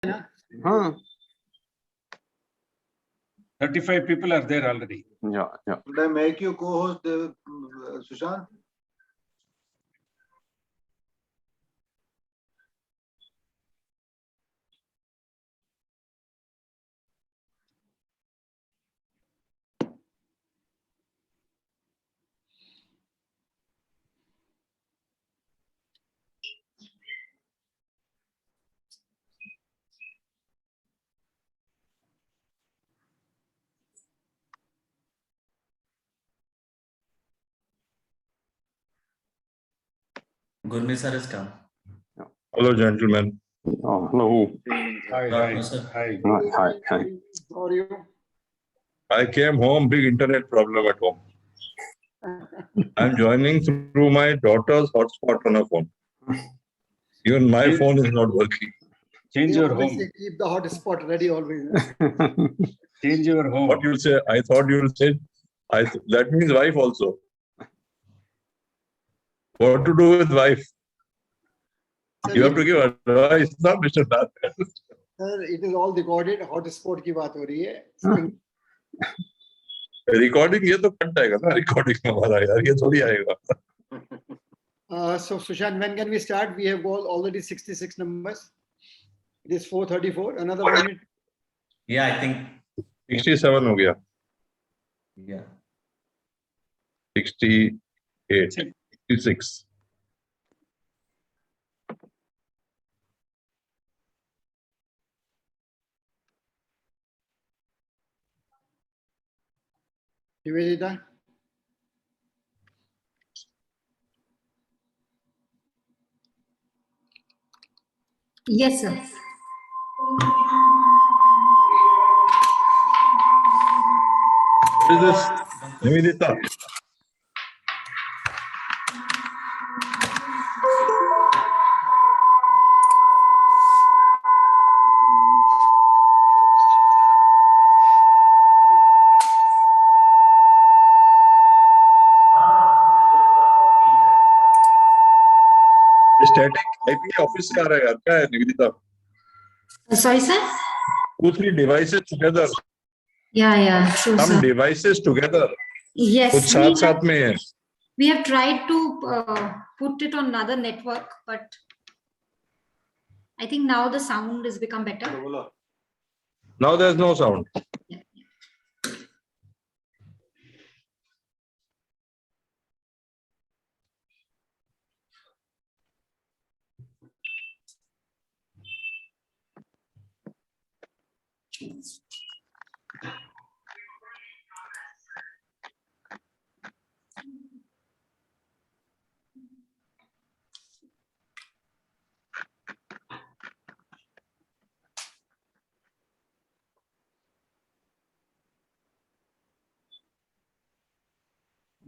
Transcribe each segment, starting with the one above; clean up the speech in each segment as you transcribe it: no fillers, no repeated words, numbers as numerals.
Huh. 35 people are there already. Yeah. Should I make you co-host, Sushant? Gurmeet sir has come. Hello, gentlemen. Oh, hello. Hi. Hi. How are you? I came home, big internet problem at home. I'm joining through my daughter's hotspot on her phone. Even my phone is not working. Change your home. Keep the hotspot ready always. Change your home. What you'll say? I thought you'll say, that means wife also. What to do with wife? You have to give advice, not Mr. Nath. Sir, it is all recorded. Hotspot की बात हो रही है. Recording ये तो cut जाएगा ना recording में हमारा यार ये थोड़ी आएगा. So Sushant, when can we start? We have already 66 numbers. It is 4:34. Another 1 minute. Yeah, I think. 67 हो गया. Yeah. 68, 66. Nivedita. Yes, sir. What is this? Nivedita. Static IPA office से आ रहा है यार क्या है Nivedita? Sorry, sir? 2-3 devices together. Yeah, true, Some sir. devices together. Yes. कुछ साथ में है. We have tried to put it on another network, but I think now the sound has become better. Now there's no sound. Yeah.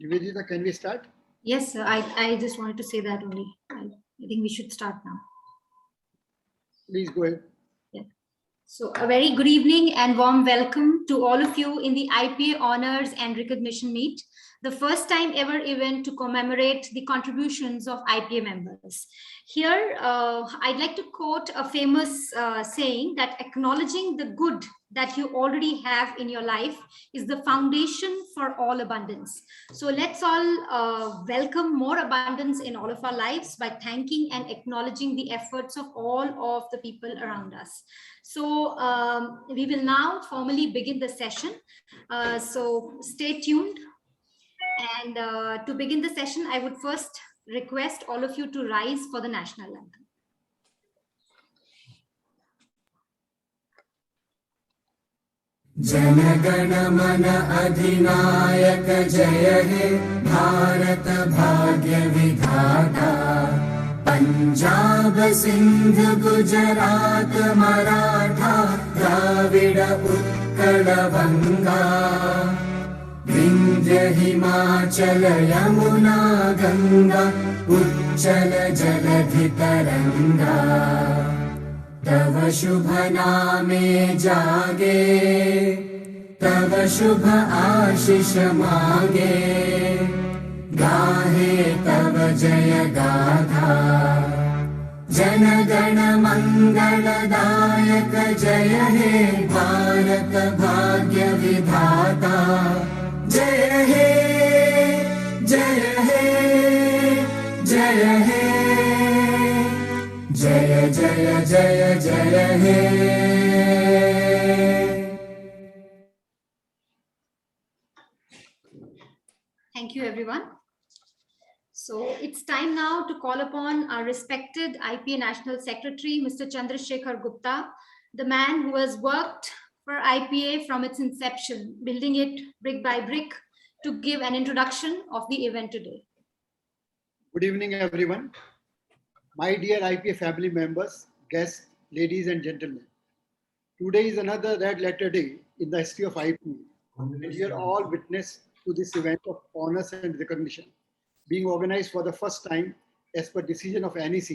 Nivedita, can we start? Yes, sir. I just wanted to say that only. I think we should start now. Please go ahead. So a very good evening and warm welcome to all of you in the IPA Honors and Recognition Meet, the first time ever event to commemorate the contributions of IPA members. Here, I'd like to quote a famous saying that acknowledging the good that you already have in your life is the foundation for all abundance. So let's all welcome more abundance in all of our lives by thanking and acknowledging the efforts of all of the people around us. So we will now formally begin the session. So stay tuned. And to begin the session, I would first request all of you to rise for the national anthem. जनगण मन अधिनायक जय हे भारत भाग्य विधाता पंजाब सिंध गुजरात मराठा द्राविड उत्कल बंगा विंध्य हिमाचल यमुना गंगा उच्चल जलधि तरंगा तव शुभ नामे जागे तव शुभ आशीष मांगे गाहे तव जय गाथा जनगण मङ्गलदायक जय हे भारत भाग्य विधाता जय हे जय हे जय हे जय जय जय जय हे। Thank you, everyone. So it's time now to call upon our respected IPA National Secretary, Mr. Chandrasekhar Gupta, the man who has worked for IPA from its inception, building it brick by brick, to give an introduction of the event today. Good evening, everyone. My dear IPA family members, guests, ladies and gentlemen. Today is another red letter day in the history of IPA, and we are all witness to this event of honors and recognition being organized for the first time as per decision of NEC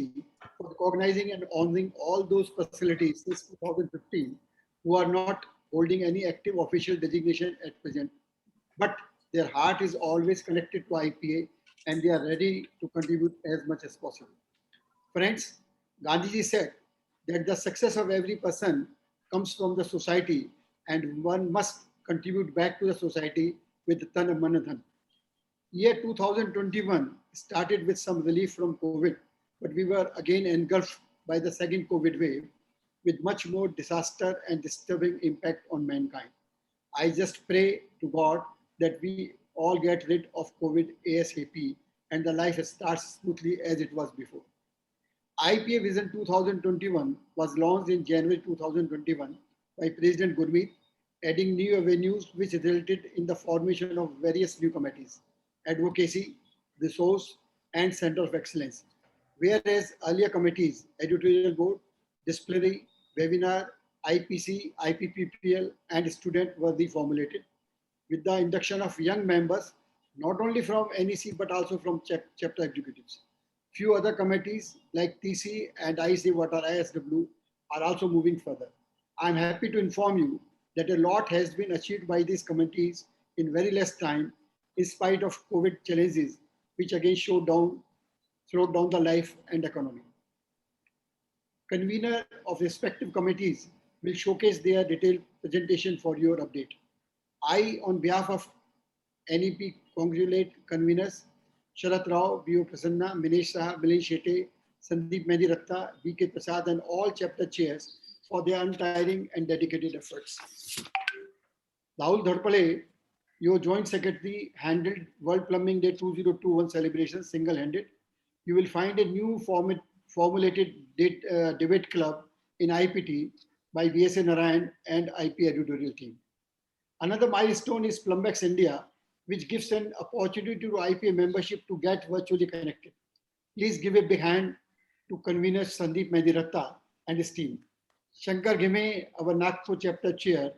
for recognizing and honoring all those facilities since 2015 who are not holding any active official designation at present, but their heart is always connected to IPA and they are ready to contribute as much as possible. Friends, Gandhiji said that the success of every person comes from the society and one must contribute back to the society with tan, man, dhan. Year 2021 started with some relief from COVID, but we were again engulfed by the second COVID wave with much more disaster and disturbing impact on mankind. I just pray to God that we all get rid of COVID ASAP and the life starts smoothly as it was before. IPA Vision 2021 was launched in January 2021 by President Gurmeet, adding new avenues which resulted in the formation of various new committees, advocacy, resource, and center of excellence. Whereas earlier committees, editorial board, disciplinary, webinar, IPC, IPPPL, and student were reformulated with the induction of young members, not only from NEC but also from chapter executives. Few other committees like TC and IC Water ISW are also moving further. I'm happy to inform you that a lot has been achieved by these committees in very less time in spite of COVID challenges, which again slowed down the life and economy. Convener of respective committees will showcase their detailed presentation for your update. I, on behalf of NEP, congratulate conveners Sharat Rao, B.O. Prasanna, Minesh Saha, Milind Shetty, Sandeep Mediratta, V.K. Prasad, and all chapter chairs for their untiring and dedicated efforts. Rahul Dharpale, your joint secretary, handled World Plumbing Day 2021 celebration single-handed. You will find a new formulated debate club in IPT by V.S.A. Narayan and IP editorial team. Another milestone is Plumbex India, which gives an opportunity to IPA membership to get virtually connected. Please give a big hand to convener Sandeep Mediratta and his team. Shankar Ghime, our Nagpur chapter chair,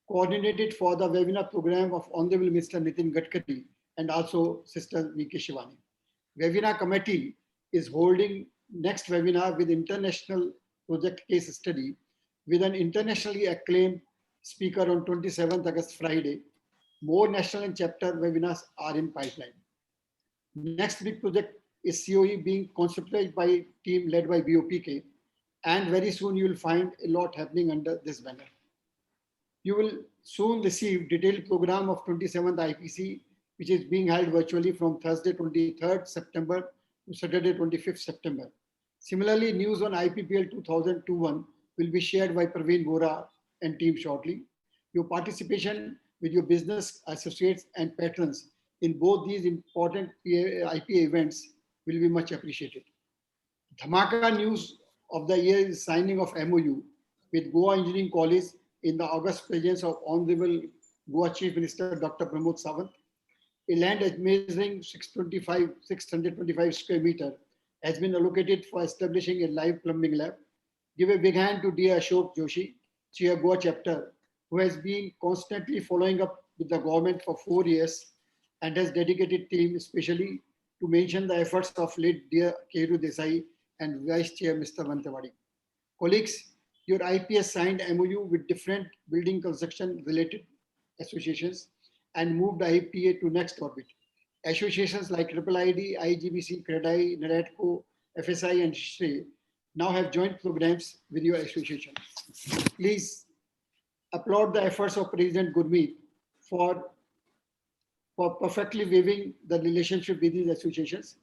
coordinated for the webinar program of Honorable Mr. Nitin Gadkari and also Sister V.K. Shivani. Webinar committee is holding next webinar with international project case study with an internationally acclaimed speaker on 27th August Friday. More national and chapter webinars are in pipeline. Next big project is COE being conceptualized by a team led by BOPK, and very soon you will find a lot happening under this banner. You will soon receive detailed program of 27th IPC, which is being held virtually from Thursday 23rd September to Saturday 25th September. Similarly, news on IPPL 2021 will be shared by Praveen Vora and team shortly. Your participation with your business associates and patrons in both these important IPA events will be much appreciated. Dhamaka news of the year is signing of MOU with Goa Engineering College in the august presence of Honorable Goa Chief Minister Dr. Pramod Sawant. A land measuring 625 square meter has been allocated for establishing a live plumbing lab. Give a big hand to dear Ashok Joshi, Chair Goa chapter, who has been constantly following up with the government for 4 years and has dedicated team especially to mention the efforts of late dear Keru Desai and Vice Chair Mr. Vantawadi. Colleagues, your IPS signed MOU with different building construction related associations and moved IPA to next orbit. Associations like IIID, IGBC, CREDI, NARADCO, FSI and SHRE now have joint programs with your association. Please applaud the efforts of President Gurmeet for perfectly weaving the relationship with these associations.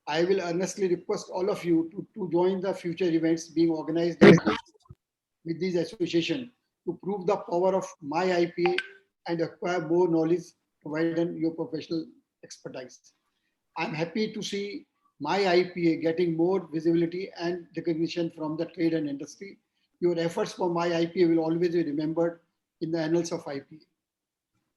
I will earnestly request all of you to join the future events being organized with these associations to prove the power of my IPA and acquire more knowledge to widen your professional expertise. I'm happy to see my IPA getting more visibility and recognition from the trade and industry. Your efforts for my IPA will always be remembered in the annals of IPA.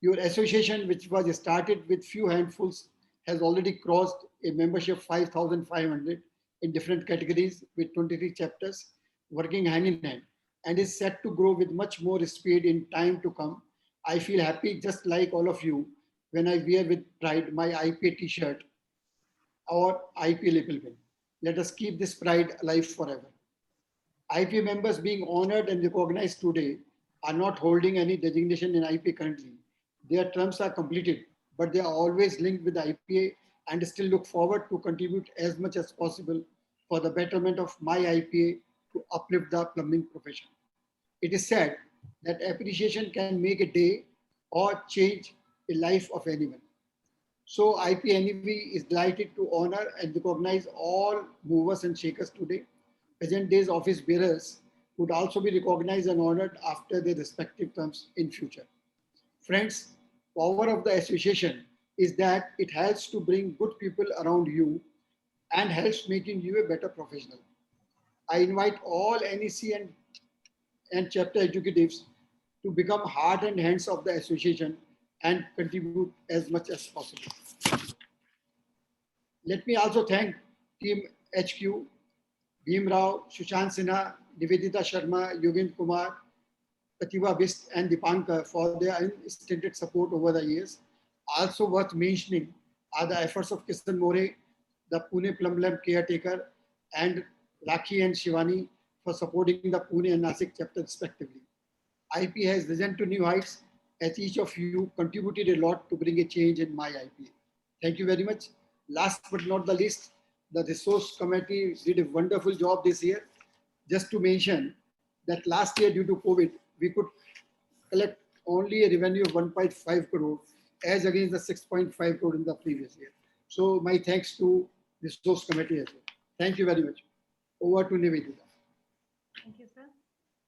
Your association, which was started with few handfuls, has already crossed a membership 5,500 in different categories with 23 chapters working hand in hand, and is set to grow with much more speed in time to come. I feel happy, just like all of you, when I wear with pride my IPA t-shirt or IPA lapel pin. Let us keep this pride alive forever. IPA members being honored and recognized today are not holding any designation in IPA currently. Their terms are completed, but they are always linked with the IPA and still look forward to contribute as much as possible for the betterment of my IPA to uplift the plumbing profession. It is said that appreciation can make a day or change a life of anyone. So IPNEV is delighted to honor and recognize all movers and shakers today. Present day's office bearers would also be recognized and honored after their respective terms in future. Friends, power of the association is that it helps to bring good people around you and helps making you a better professional. I invite all NEC and chapter executives to become heart and hands of the association and contribute as much as possible. Let me also thank Team HQ, Bhim Rao, Sushant Sinha, Nivedita Sharma, Yogind Kumar, Pratibha Bist, and Dipankar for their unstinted support over the years. Also worth mentioning are the efforts of Kishan More, the Pune Plum Lamp caretaker, and Rakhi and Shivani for supporting the Pune and Nasik chapter respectively. IP has risen to new heights as each of you contributed a lot to bring a change in my IPA. Thank you very much. Last but not the least, the resource committee did a wonderful job this year. Just to mention that last year due to COVID, we could collect only a revenue of 1.5 crore as against the 6.5 crore in the previous year. So my thanks to the resource committee as well. Thank you very much. Over to Nivedita. Thank you, sir.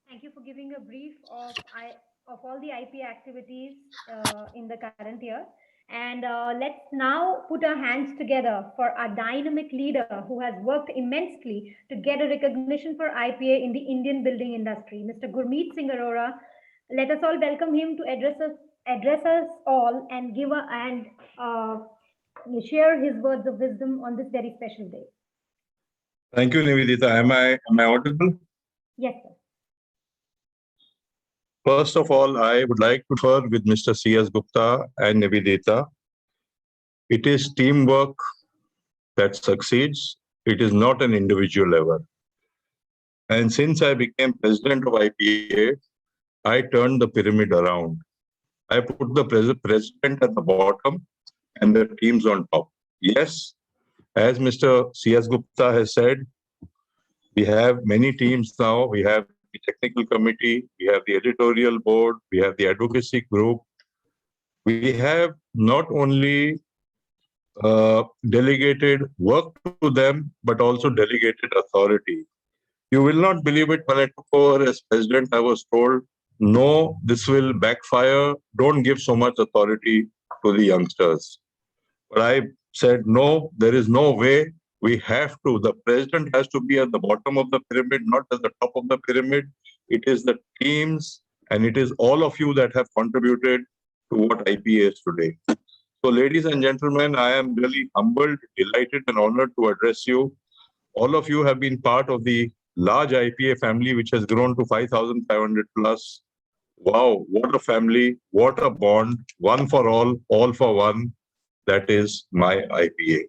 Thank you for giving a brief of all the IP activities in the current year. And let's now put our hands together for our dynamic leader who has worked immensely to get a recognition for IPA in the Indian building industry, Mr. Gurmeet Singh Arora. Let us all welcome him to address us all and share his words of wisdom on this very special day. Thank you, Nivedita. Am I audible? Yes, sir. First of all, I would like to confer with Mr. C.S. Gupta and Nivedita. It is teamwork that succeeds. It is not an individual effort. And since I became president of IPA, I turned the pyramid around. I put the president at the bottom and the teams on top. Yes, as Mr. C.S. Gupta has said, we have many teams now. We have the technical committee, we have the editorial board, we have the advocacy group. We have not only delegated work to them, but also delegated authority. You will not believe it, when I took over as president, I was told, no, this will backfire. Don't give so much authority to the youngsters. But I said, no, there is no way. We have to. The president has to be at the bottom of the pyramid, not at the top of the pyramid. It is the teams and it is all of you that have contributed to what IPA is today. So, ladies and gentlemen, I am really humbled, delighted, and honored to address you. All of you have been part of the large IPA family, which has grown to 5,500 plus. Wow, what a family, what a bond, one for all for one. That is my IPA.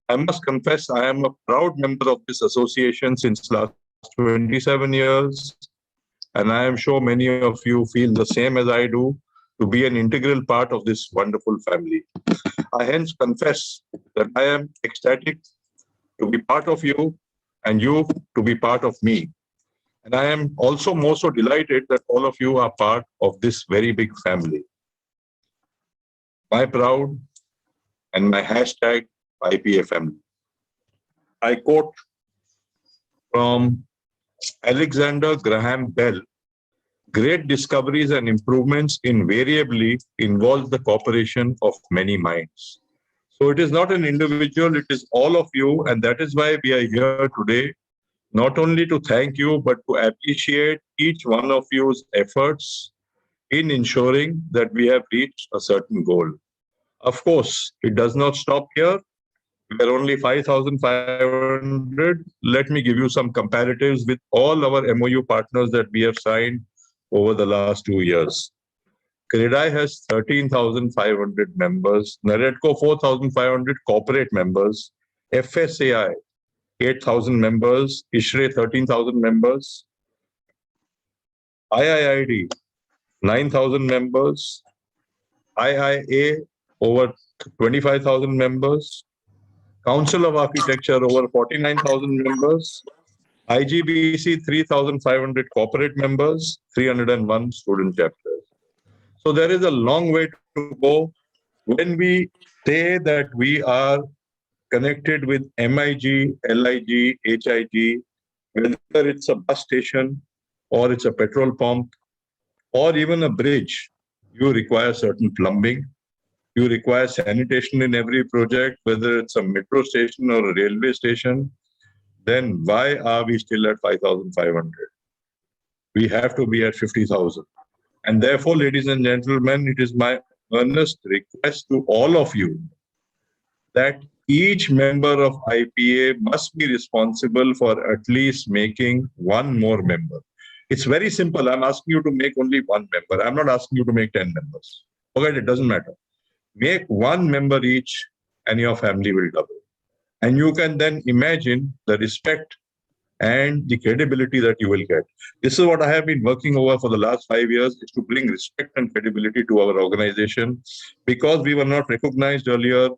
I must confess, I am a proud member of this association since last 27 years. And I am sure many of you feel the same as I do, to be an integral part of this wonderful family. I hence confess that I am ecstatic to be part of you and you to be part of me. And I am also more so delighted that all of you are part of this very big family. My proud and my hashtag IPA family. I quote from Alexander Graham Bell, great discoveries and improvements invariably involve the cooperation of many minds. So it is not an individual, it is all of you. And that is why we are here today, not only to thank you, but to appreciate each one of you's efforts in ensuring that we have reached a certain goal. Of course, it does not stop here. We are only 5,500. Let me give you some comparatives with all our MOU partners that we have signed over the last 2 years. CREDAI has 13,500 members, NAREDCO 4,500 corporate members, FSAI 8,000 members, ISHRE 13,000 members, IIID 9,000 members, IIA over 25,000 members, Council of Architecture over 49,000 members, IGBC 3,500 corporate members, 301 student chapters. So there is a long way to go. When we say that we are connected with MIG, LIG, HIG, whether it's a bus station or it's a petrol pump or even a bridge, you require certain plumbing. You require sanitation in every project, whether it's a metro station or a railway station. Then why are we still at 5,500? We have to be at 50,000. And therefore, ladies and gentlemen, it is my earnest request to all of you that each member of IPA must be responsible for at least making one more member. It's very simple. I'm asking you to make only one member. I'm not asking you to make 10 members. Okay, it doesn't matter. Make one member each and your family will double. And you can then imagine the respect and the credibility that you will get. This is what I have been working over for the last 5 years, is to bring respect and credibility to our organization, because we were not recognized earlier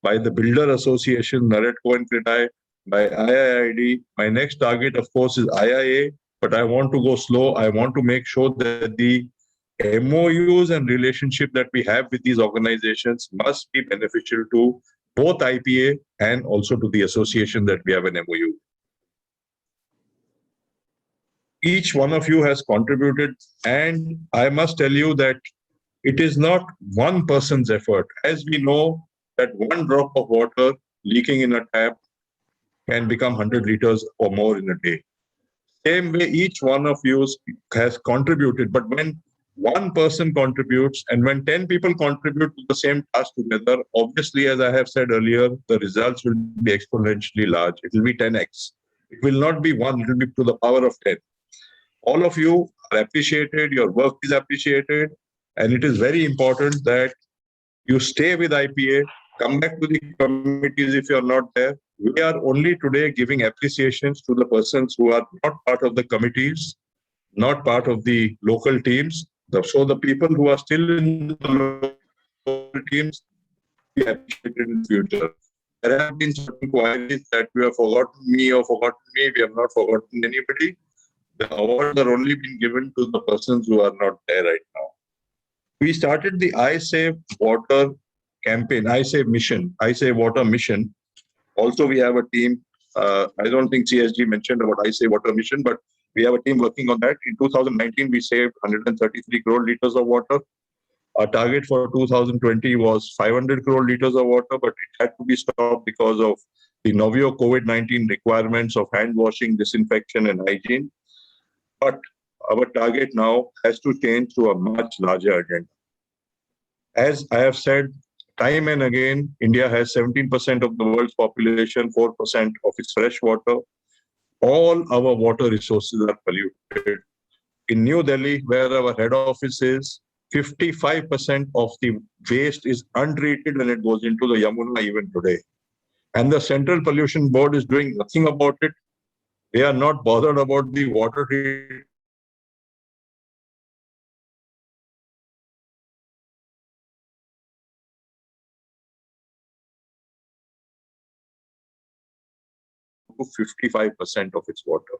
by the Builder Association, NAREDCO and CREDAI, by IIID. My next target, of course, is IIA, but I want to go slow. I want to make sure that the MOUs and relationship that we have with these organizations must be beneficial to both IPA and also to the association that we have an MOU. Each one of you has contributed, and I must tell you that it is not one person's effort. As we know that one drop of water leaking in a tap can become 100 liters or more in a day. Same way, each one of you has contributed, but when one person contributes and when 10 people contribute to the same task together, obviously, as I have said earlier, the results will be exponentially large. It will be 10x. It will not be one, it will be to the power of 10. All of you are appreciated, your work is appreciated, and it is very important that you stay with IPA, come back to the committees if you're not there. We are only today giving appreciations to the persons who are not part of the committees, not part of the local teams. So the people who are still in the local teams, be appreciated in the future. There have been certain queries that we have forgotten me or forgotten me. We have not forgotten anybody. The awards are only being given to the persons who are not there right now. We started the I Save Water campaign, I Save mission, I Save Water mission. Also, we have a team. I don't think CSG mentioned about I Save Water mission, but we have a team working on that. In 2019, we saved 133 crore liters of water. Our target for 2020 was 500 crore liters of water, but it had to be stopped because of the novel COVID-19 requirements of hand washing, disinfection, and hygiene. But our target now has to change to a much larger agenda. As I have said time and again, India has 17% of the world's population, 4% of its fresh water. All our water resources are polluted. In New Delhi, where our head office is, 55% of the waste is untreated and it goes into the Yamuna even today. And the Central Pollution Board is doing nothing about it. They are not bothered about the water treatment. to 55% of its water.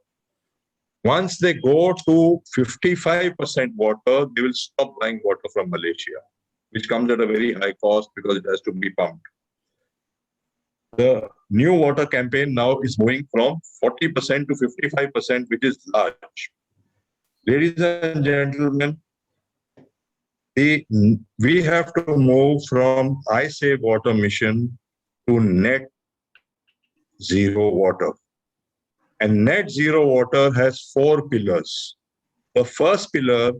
Once they go to 55% water, they will stop buying water from Malaysia, which comes at a very high cost because it has to be pumped. The new water campaign now is moving from 40% to 55%, which is large. Ladies and gentlemen, we have to move from I Save Water mission to net zero water. And net zero water has 4 pillars. The first pillar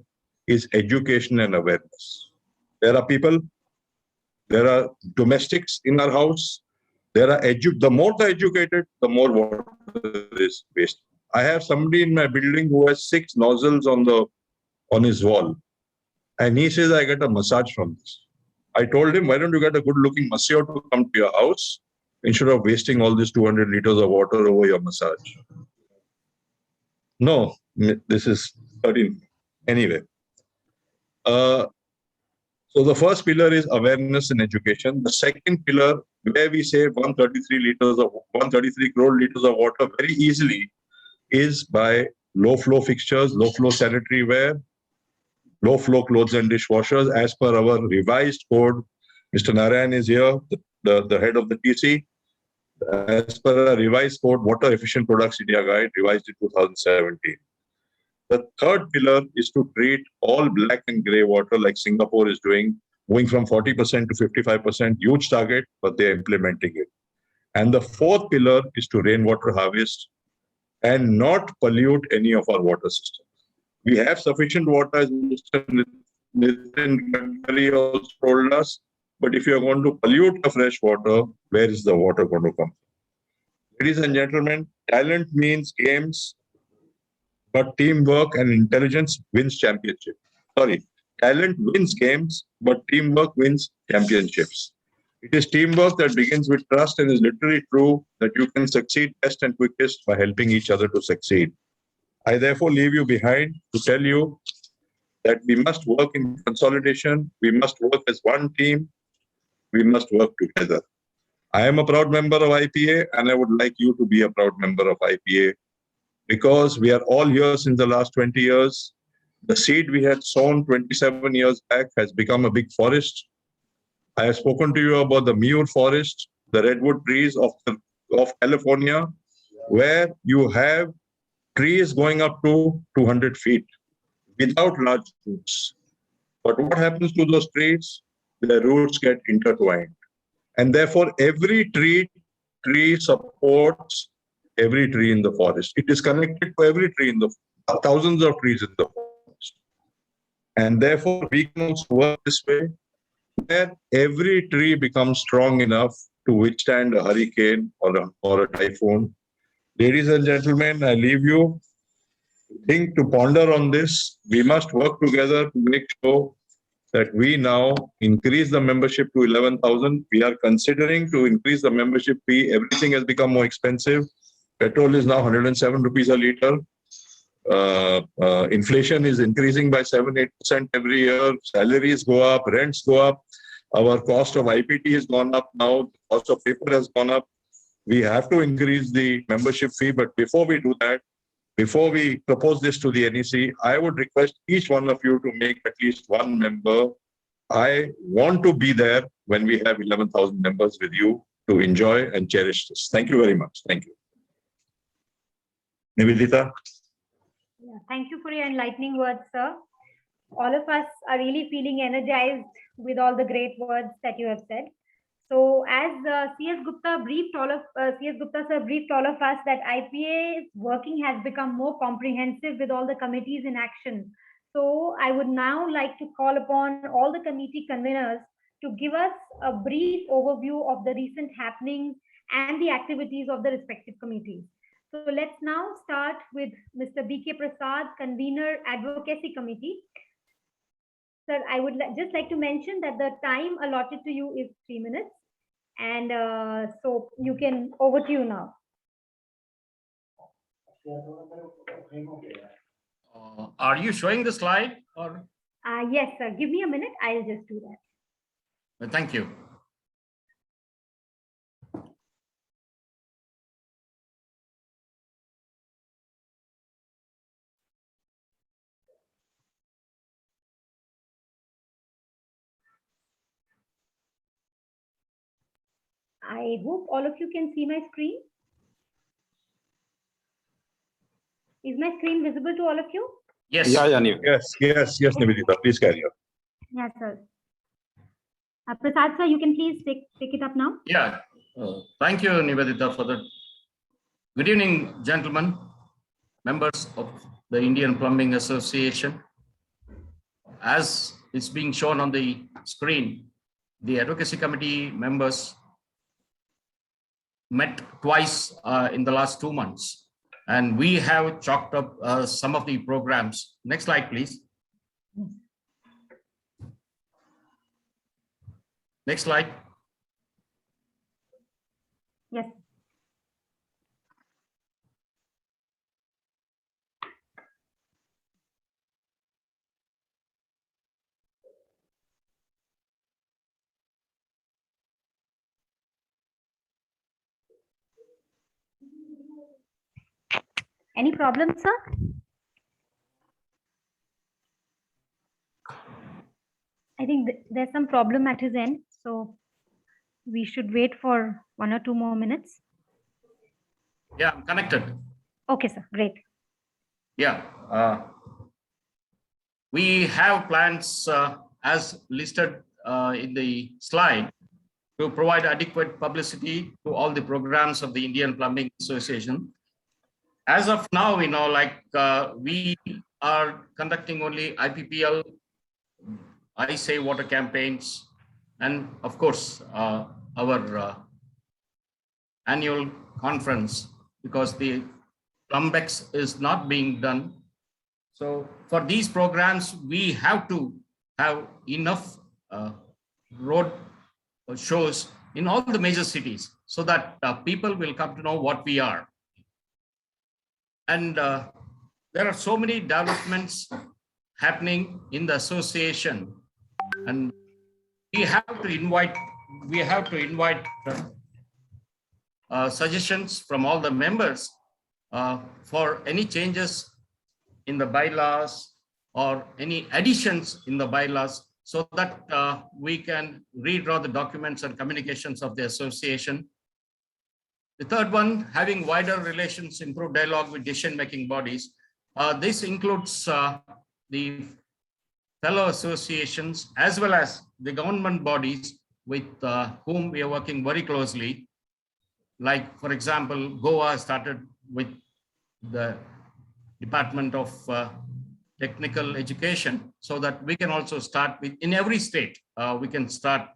is education and awareness. There are people, there are domestics in our house. The more the educated, the more water is wasted. I have somebody in my building who has 6 nozzles on his wall. And he says, I get a massage from this. I told him, why don't you get a good-looking masseur to come to your house instead of wasting all this 200 liters of water over your massage? No, this is 13. Anyway. So the first pillar is awareness and education. The second pillar, where we save 133 crore liters of water very easily, is by low flow fixtures, low flow sanitary ware, low flow clothes and dishwashers. As per our revised code, Mr. Narayan is here, the head of the TC. As per our revised code, Water Efficient Products India Guide, revised in 2017. The third pillar is to treat all black and grey water like Singapore is doing, moving from 40% to 55%, huge target, but they're implementing it. And the fourth pillar is to rainwater harvest and not pollute any of our water systems. We have sufficient water, as Mr. Nitin Gadkari also told us, but if you're going to pollute the fresh water, where is the water going to come? Ladies and gentlemen, talent means games, but teamwork and intelligence wins championship. Sorry, talent wins games, but teamwork wins championships. It is teamwork that begins with trust and is literally true that you can succeed best and quickest by helping each other to succeed. I therefore leave you behind to tell you that we must work in consolidation, we must work as one team, we must work together. I am a proud member of IPA and I would like you to be a proud member of IPA because we are all here since the last 20 years. The seed we had sown 27 years back has become a big forest. I have spoken to you about the Mure forest, the redwood trees of California, where you have trees going up to 200 feet without large roots. But what happens to those trees? Their roots get intertwined. And therefore, every tree supports every tree in the forest. It is connected to every tree in the thousands of trees in the forest. And therefore, we can also work this way, where every tree becomes strong enough to withstand a hurricane or a typhoon. Ladies and gentlemen, I leave you to ponder on this. We must work together to make sure that we now increase the membership to 11,000. We are considering to increase the membership fee. Everything has become more expensive. Petrol is now 107 rupees a liter. Inflation is increasing by 7-8% every year. Salaries go up, rents go up. Our cost of IPT has gone up now. The cost of paper has gone up. We have to increase the membership fee. But before we do that, before we propose this to the NEC, I would request each one of you to make at least one member. I want to be there when we have 11,000 members with you to enjoy and cherish this. Thank you very much. Thank you. Nivedita. Yeah, thank you for your enlightening words, sir. All of us are really feeling energized with all the great words that you have said. So, as CS Gupta briefed all of us that IPA's working has become more comprehensive with all the committees in action. So, I would now like to call upon all the committee conveners to give us a brief overview of the recent happenings and the activities of the respective committees. So, let's now start with Mr. B.K. Prasad, Convener, Advocacy Committee. Sir, I would just like to mention that the time allotted to you is 3 minutes. And so you can, over to you now. Are you showing the slide? Or? Yes, sir. Give me a minute. I'll just do that. Thank you. I hope all of you can see my screen. Is my screen visible to all of you? Yes. Yes, Nivedita, please carry on. Yes, sir. Prasad, sir, you can please pick it up now. Yeah. Thank you, Nivedita, for that. Good evening, gentlemen, members of the Indian Plumbing Association. As is being shown on the screen, the advocacy committee members met twice in the last 2 months, and we have chalked up some of the programs. Next slide, please. Next slide. Yes. Any problem, sir? I think there's some problem at his end, so we should wait for 1 or 2 more minutes. Yeah, I'm connected. Okay, sir. Great. Yeah. We have plans as listed in the slide to provide adequate publicity to all the programs of the Indian Plumbing Association. As of now, we are conducting only IPPL, I Say Water campaigns, and of course, our annual conference, because the Plumbex is not being done. So for these programs, we have to have enough road shows in all the major cities so that people will come to know what we are. And there are so many developments happening in the association, and we have to invite suggestions from all the members for any changes in the bylaws or any additions in the bylaws, so that we can redraw the documents and communications of the association. The third one, having wider relations, improve dialogue with decision-making bodies. This includes the fellow associations as well as the government bodies with whom we are working very closely. Like, for example, Goa started with the Department of Technical Education, so that we can also start with, in every state, we can start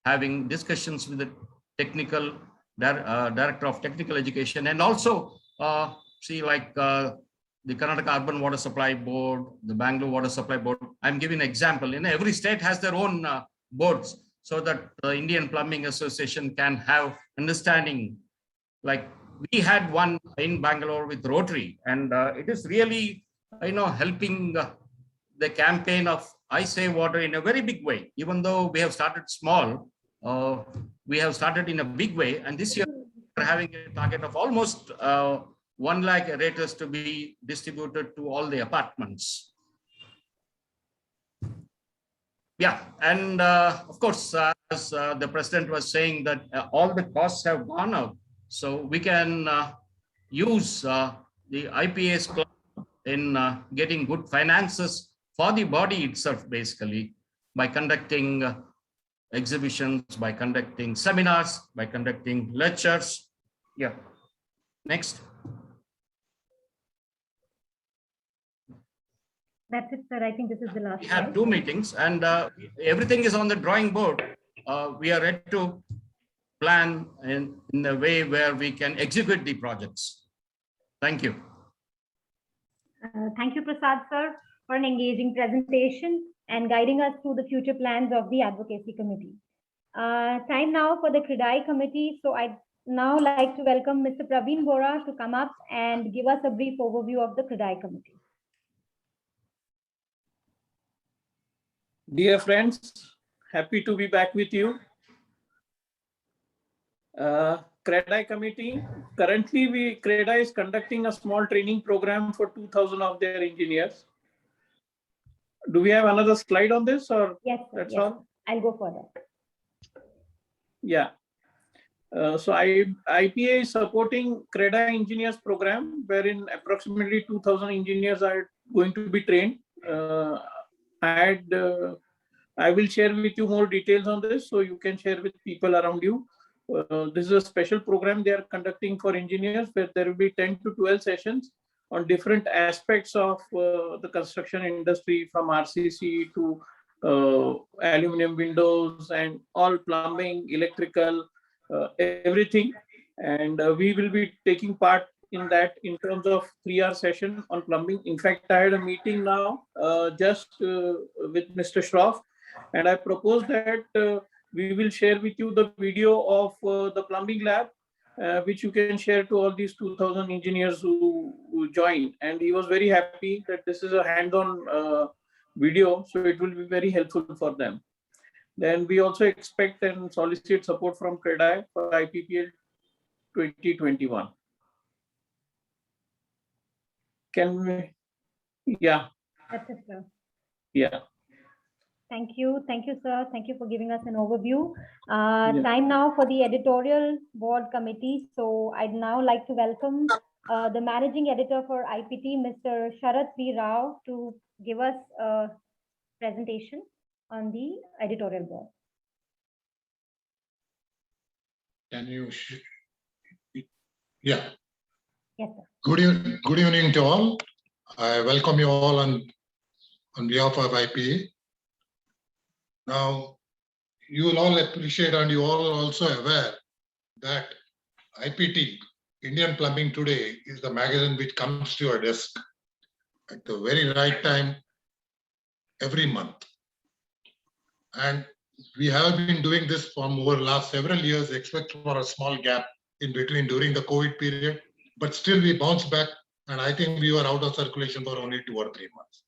having discussions with the technical Director of Technical Education, and also the Karnataka Urban Water Supply Board, the Bangalore Water Supply Board. I'm giving an example. Every state has their own boards, so that the Indian Plumbing Association can have understanding. Like, we had one in Bangalore with Rotary, and it is really, helping the campaign of I Say Water in a very big way. Even though we have started small, we have started in a big way, and this year we're having a target of almost 1 lakh aerators to be distributed to all the apartments. Yeah, and of course, as the president was saying, that all the costs have gone up, so we can use the IPA's club in getting good finances for the body itself, basically, by conducting exhibitions, by conducting seminars, by conducting lectures. Yeah. Next. That's it, sir. I think this is the last. We have 2 meetings, and everything is on the drawing board. We are ready to plan in a way where we can execute the projects. Thank you. Thank you, Prasad, sir, for an engaging presentation and guiding us through the future plans of the Advocacy Committee. Time now for the CREDAI Committee. So I'd now like to welcome Mr. Praveen Bora to come up and give us a brief overview of the CREDAI Committee. Dear friends, happy to be back with you. CREDAI Committee, currently CREDAI is conducting a small training program for 2,000 of their engineers. Do we have another slide on this, or? Yes, sir. That's yes, all? I'll go for that. Yeah. So IPA is supporting CREDA engineers program, wherein approximately 2,000 engineers are going to be trained. I will share with you more details on this, so you can share with people around you. This is a special program they are conducting for engineers, where there will be 10 to 12 sessions on different aspects of the construction industry, from RCC to aluminum windows and all plumbing, electrical, everything. And we will be taking part in that in terms of 3-hour session on plumbing. In fact, I had a meeting now just with Mr. Shroff, and I proposed that we will share with you the video of the plumbing lab, which you can share to all these 2,000 engineers who joined. And he was very happy that this is a hands-on video, so it will be very helpful for them. Then we also expect and solicit support from CREDA for IPPL 2021. Can we? Yeah. That's it, sir. Yeah. Thank you, sir. Thank you for giving us an overview. Yeah. Time now for the editorial board committee. So I'd now like to welcome the managing editor for IPT, Mr. Sharath V. Rao, to give us a presentation on the editorial board. Can you? Yeah. Yes, sir. Good evening to all. I welcome you all on behalf of IPA. Now, you will all appreciate, and you all are also aware that IPT, Indian Plumbing Today, is the magazine which comes to your desk at the very right time every month. And we have been doing this for over the last several years, except for a small gap in between during the COVID period. But still we bounced back, and I think we were out of circulation for only 2 or 3 months.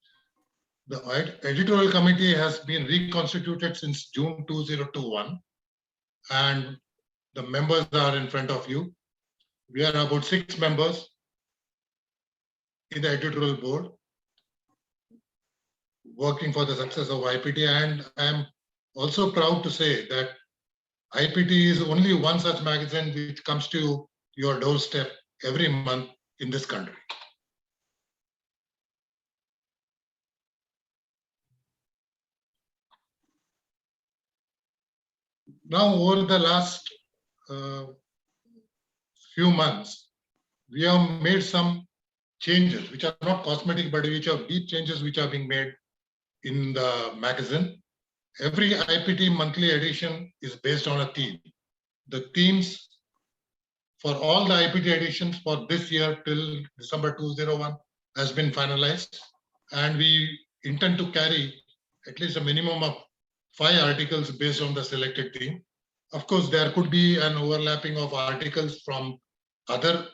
The editorial committee has been reconstituted since June 2021, and the members are in front of you. We are about 6 members in the editorial board working for the success of IPT, and I'm also proud to say that IPT is only one such magazine which comes to your doorstep every month in this country. Now, over the last few months, we have made some changes which are not cosmetic, but which are deep changes which are being made in the magazine. Every IPT monthly edition is based on a theme. The themes for all the IPT editions for this year till December 2001 has been finalized, and we intend to carry at least a minimum of 5 articles based on the selected theme. Of course, there could be an overlapping of articles from other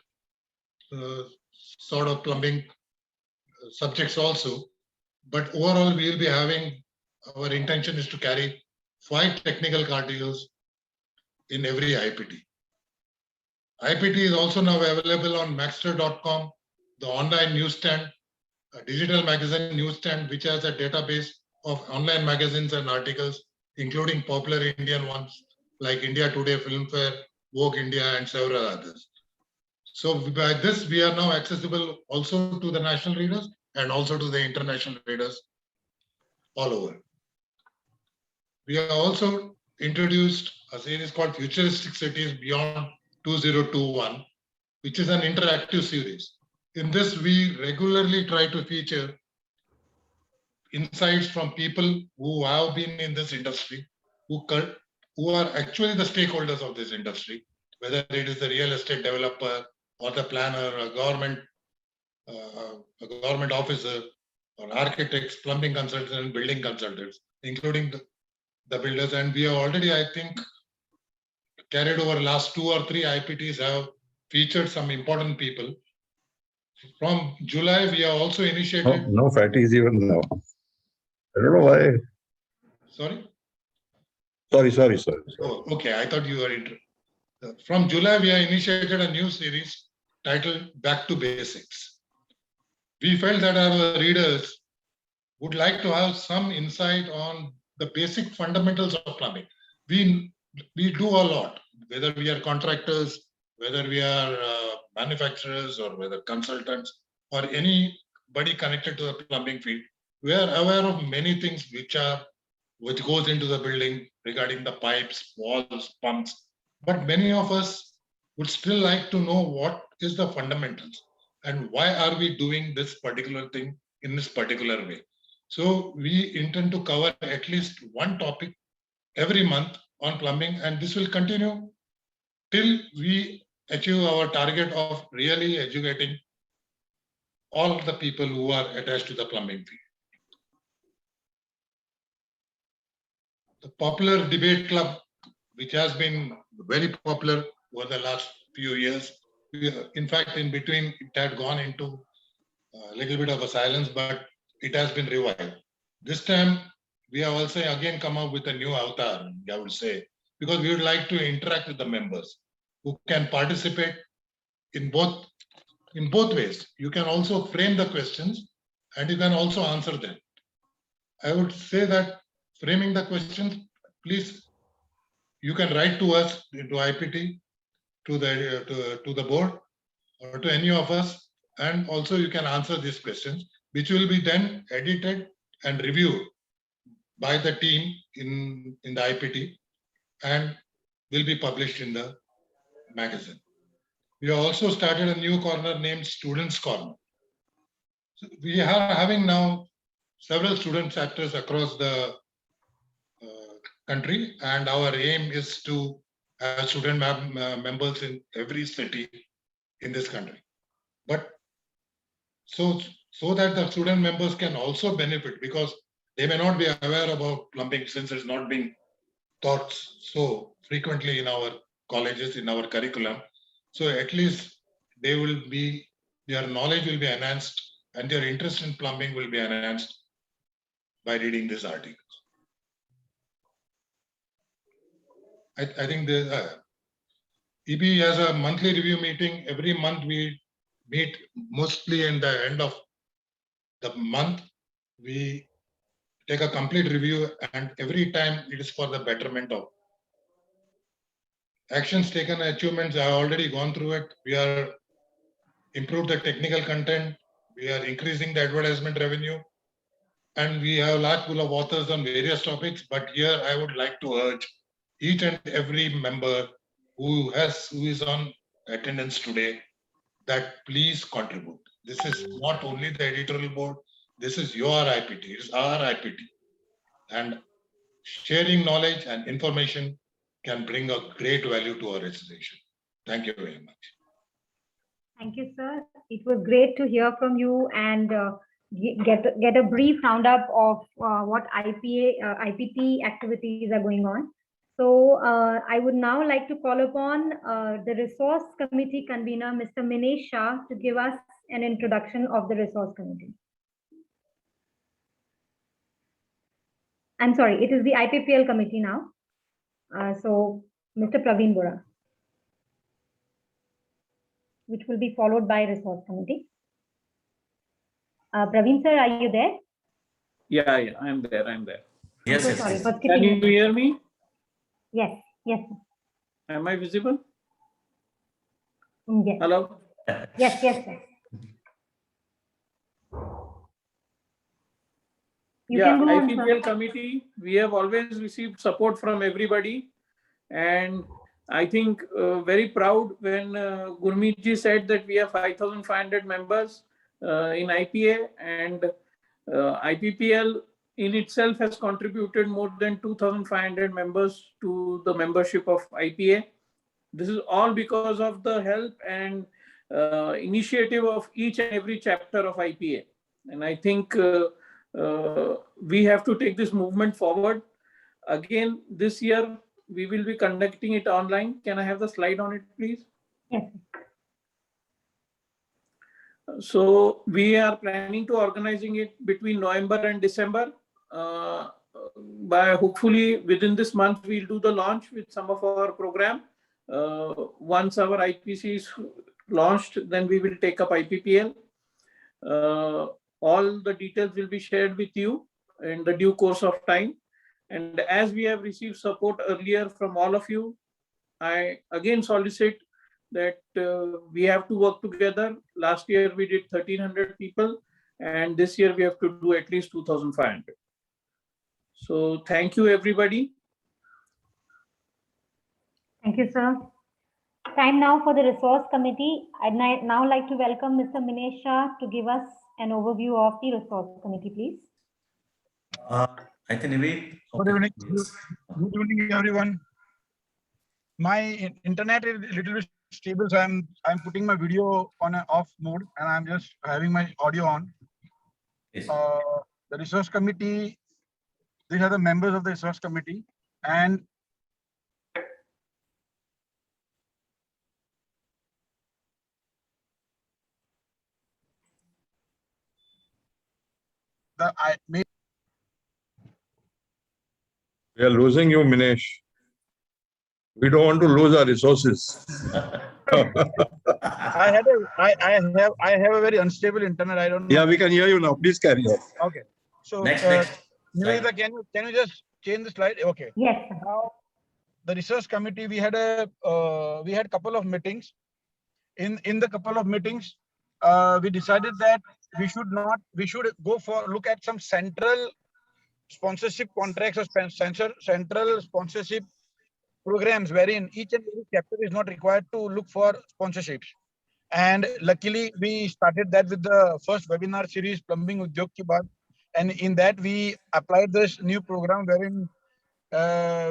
sort of plumbing subjects also, but overall we will be having, our intention is to carry 5 technical articles in every IPT. IPT is also now available on Maxter.com, the online newsstand, a digital magazine newsstand, which has a database of online magazines and articles, including popular Indian ones like India Today, Filmfare, Vogue India, and several others. So by this, we are now accessible also to the national readers and also to the international readers all over. We have also introduced a series called Futuristic Cities Beyond 2021, which is an interactive series. In this, we regularly try to feature insights from people who have been in this industry, who are actually the stakeholders of this industry, whether it is the real estate developer or the planner, a government officer, or architects, plumbing consultants, and building consultants, including the builders. And we have already, I think, carried over last 2 or 3 IPTs have featured some important people. From July, we have also initiated. No fatties even now. I don't know why. Sorry? Sorry. Oh, okay. I thought you were interested. From July, we have initiated a new series titled Back to Basics. We felt that our readers would like to have some insight on the basic fundamentals of plumbing. We do a lot. whether we are contractors, whether we are manufacturers or whether consultants or anybody connected to the plumbing field, we are aware of many things which goes into the building regarding the pipes, walls, pumps. But many of us would still like to know what is the fundamentals and why are we doing this particular thing in this particular way. So we intend to cover at least one topic every month on plumbing, and this will continue till we achieve our target of really educating all the people who are attached to the plumbing field. The popular debate club, which has been very popular over the last few years, in fact, in between, it had gone into a little bit of a silence, but it has been revived. This time, we have also again come up with a new avatar, I would say, because we would like to interact with the members who can participate in both ways. You can also frame the questions and you can also answer them. I would say that framing the questions, please, you can write to us, to IPT, to the board, or to any of us, and also you can answer these questions, which will be then edited and reviewed by the team in the IPT and will be published in the magazine. We have also started a new corner named Students Corner. So we are having now several student chapters across the country, and our aim is to have student members in every city in this country. But so that the student members can also benefit, because they may not be aware about plumbing since it's not being taught so frequently in our colleges, in our curriculum. So at least their knowledge will be enhanced and their interest in plumbing will be enhanced by reading this article. I think the EP has a monthly review meeting. Every month we meet mostly in the end of the month. We take a complete review, and every time it is for the betterment of actions taken, achievements. I have already gone through it. We are improved the technical content. We are increasing the advertisement revenue, and we have a large pool of authors on various topics. But here I would like to urge each and every member who is on attendance today that please contribute. This is not only the editorial board. This is your IPT. It is our IPT, and sharing knowledge and information can bring a great value to our organization. Thank you very much. Thank you, sir. It was great to hear from you and get a brief roundup of what IPT activities are going on. So I would now like to call upon the resource committee convener, Mr. Minesh Shah, to give us an introduction of the resource committee. I'm sorry, it is the IPPL committee now. So Mr. Praveen Bora, which will be followed by resource committee. Praveen sir, are you there? Yeah, I'm there. I'm Yes, so yes, sorry yes. for Can skipping you it. hear me? Yes. Am I visible? Yes. Hello? Yes. You can go on, IPPL sir. committee, we have always received support from everybody. And I think very proud when Gurmeet ji said that we have 5,500 members in IPA, and IPPL in itself has contributed more than 2,500 members to the membership of IPA. This is all because of the help and initiative of each and every chapter of IPA. And I think we have to take this movement forward. Again, this year, we will be conducting it online. Can I have the slide on it, please? Yes. So we are planning to organizing it between November and December. By hopefully within this month, we'll do the launch with some of our program. Once our IPC is launched, then we will take up IPPL. All the details will be shared with you in the due course of time. And as we have received support earlier from all of you, I again solicit that we have to work together. Last year we did 1,300 people, and this year we have to do at least 2,500. So thank you, everybody. Thank you, sir. Time now for the resource committee. I'd now like to welcome Mr. Minesh Shah to give us an overview of the resource committee, please. I can wait. Good evening. Good evening, everyone. My internet is a little bit stable, so I'm putting my video on an off mode, and I'm just having my audio on. Yes. The resource committee. These are the members of the resource committee, and We are losing you, Minesh. We don't want to lose our resources. I have a very unstable internet. I don't know. Yeah, we can hear you now. Please carry on. Okay. So Next. Nivedita, can you just change the slide? Okay. Yes. Now, the research committee, we had couple of meetings. In the couple of meetings, we decided that we should look at some central sponsorship contracts or central sponsorship programs wherein each and every chapter is not required to look for sponsorships. And luckily, we started that with the first webinar series, Plumbing Udyog Ki Baat. And in that, we applied this new program wherein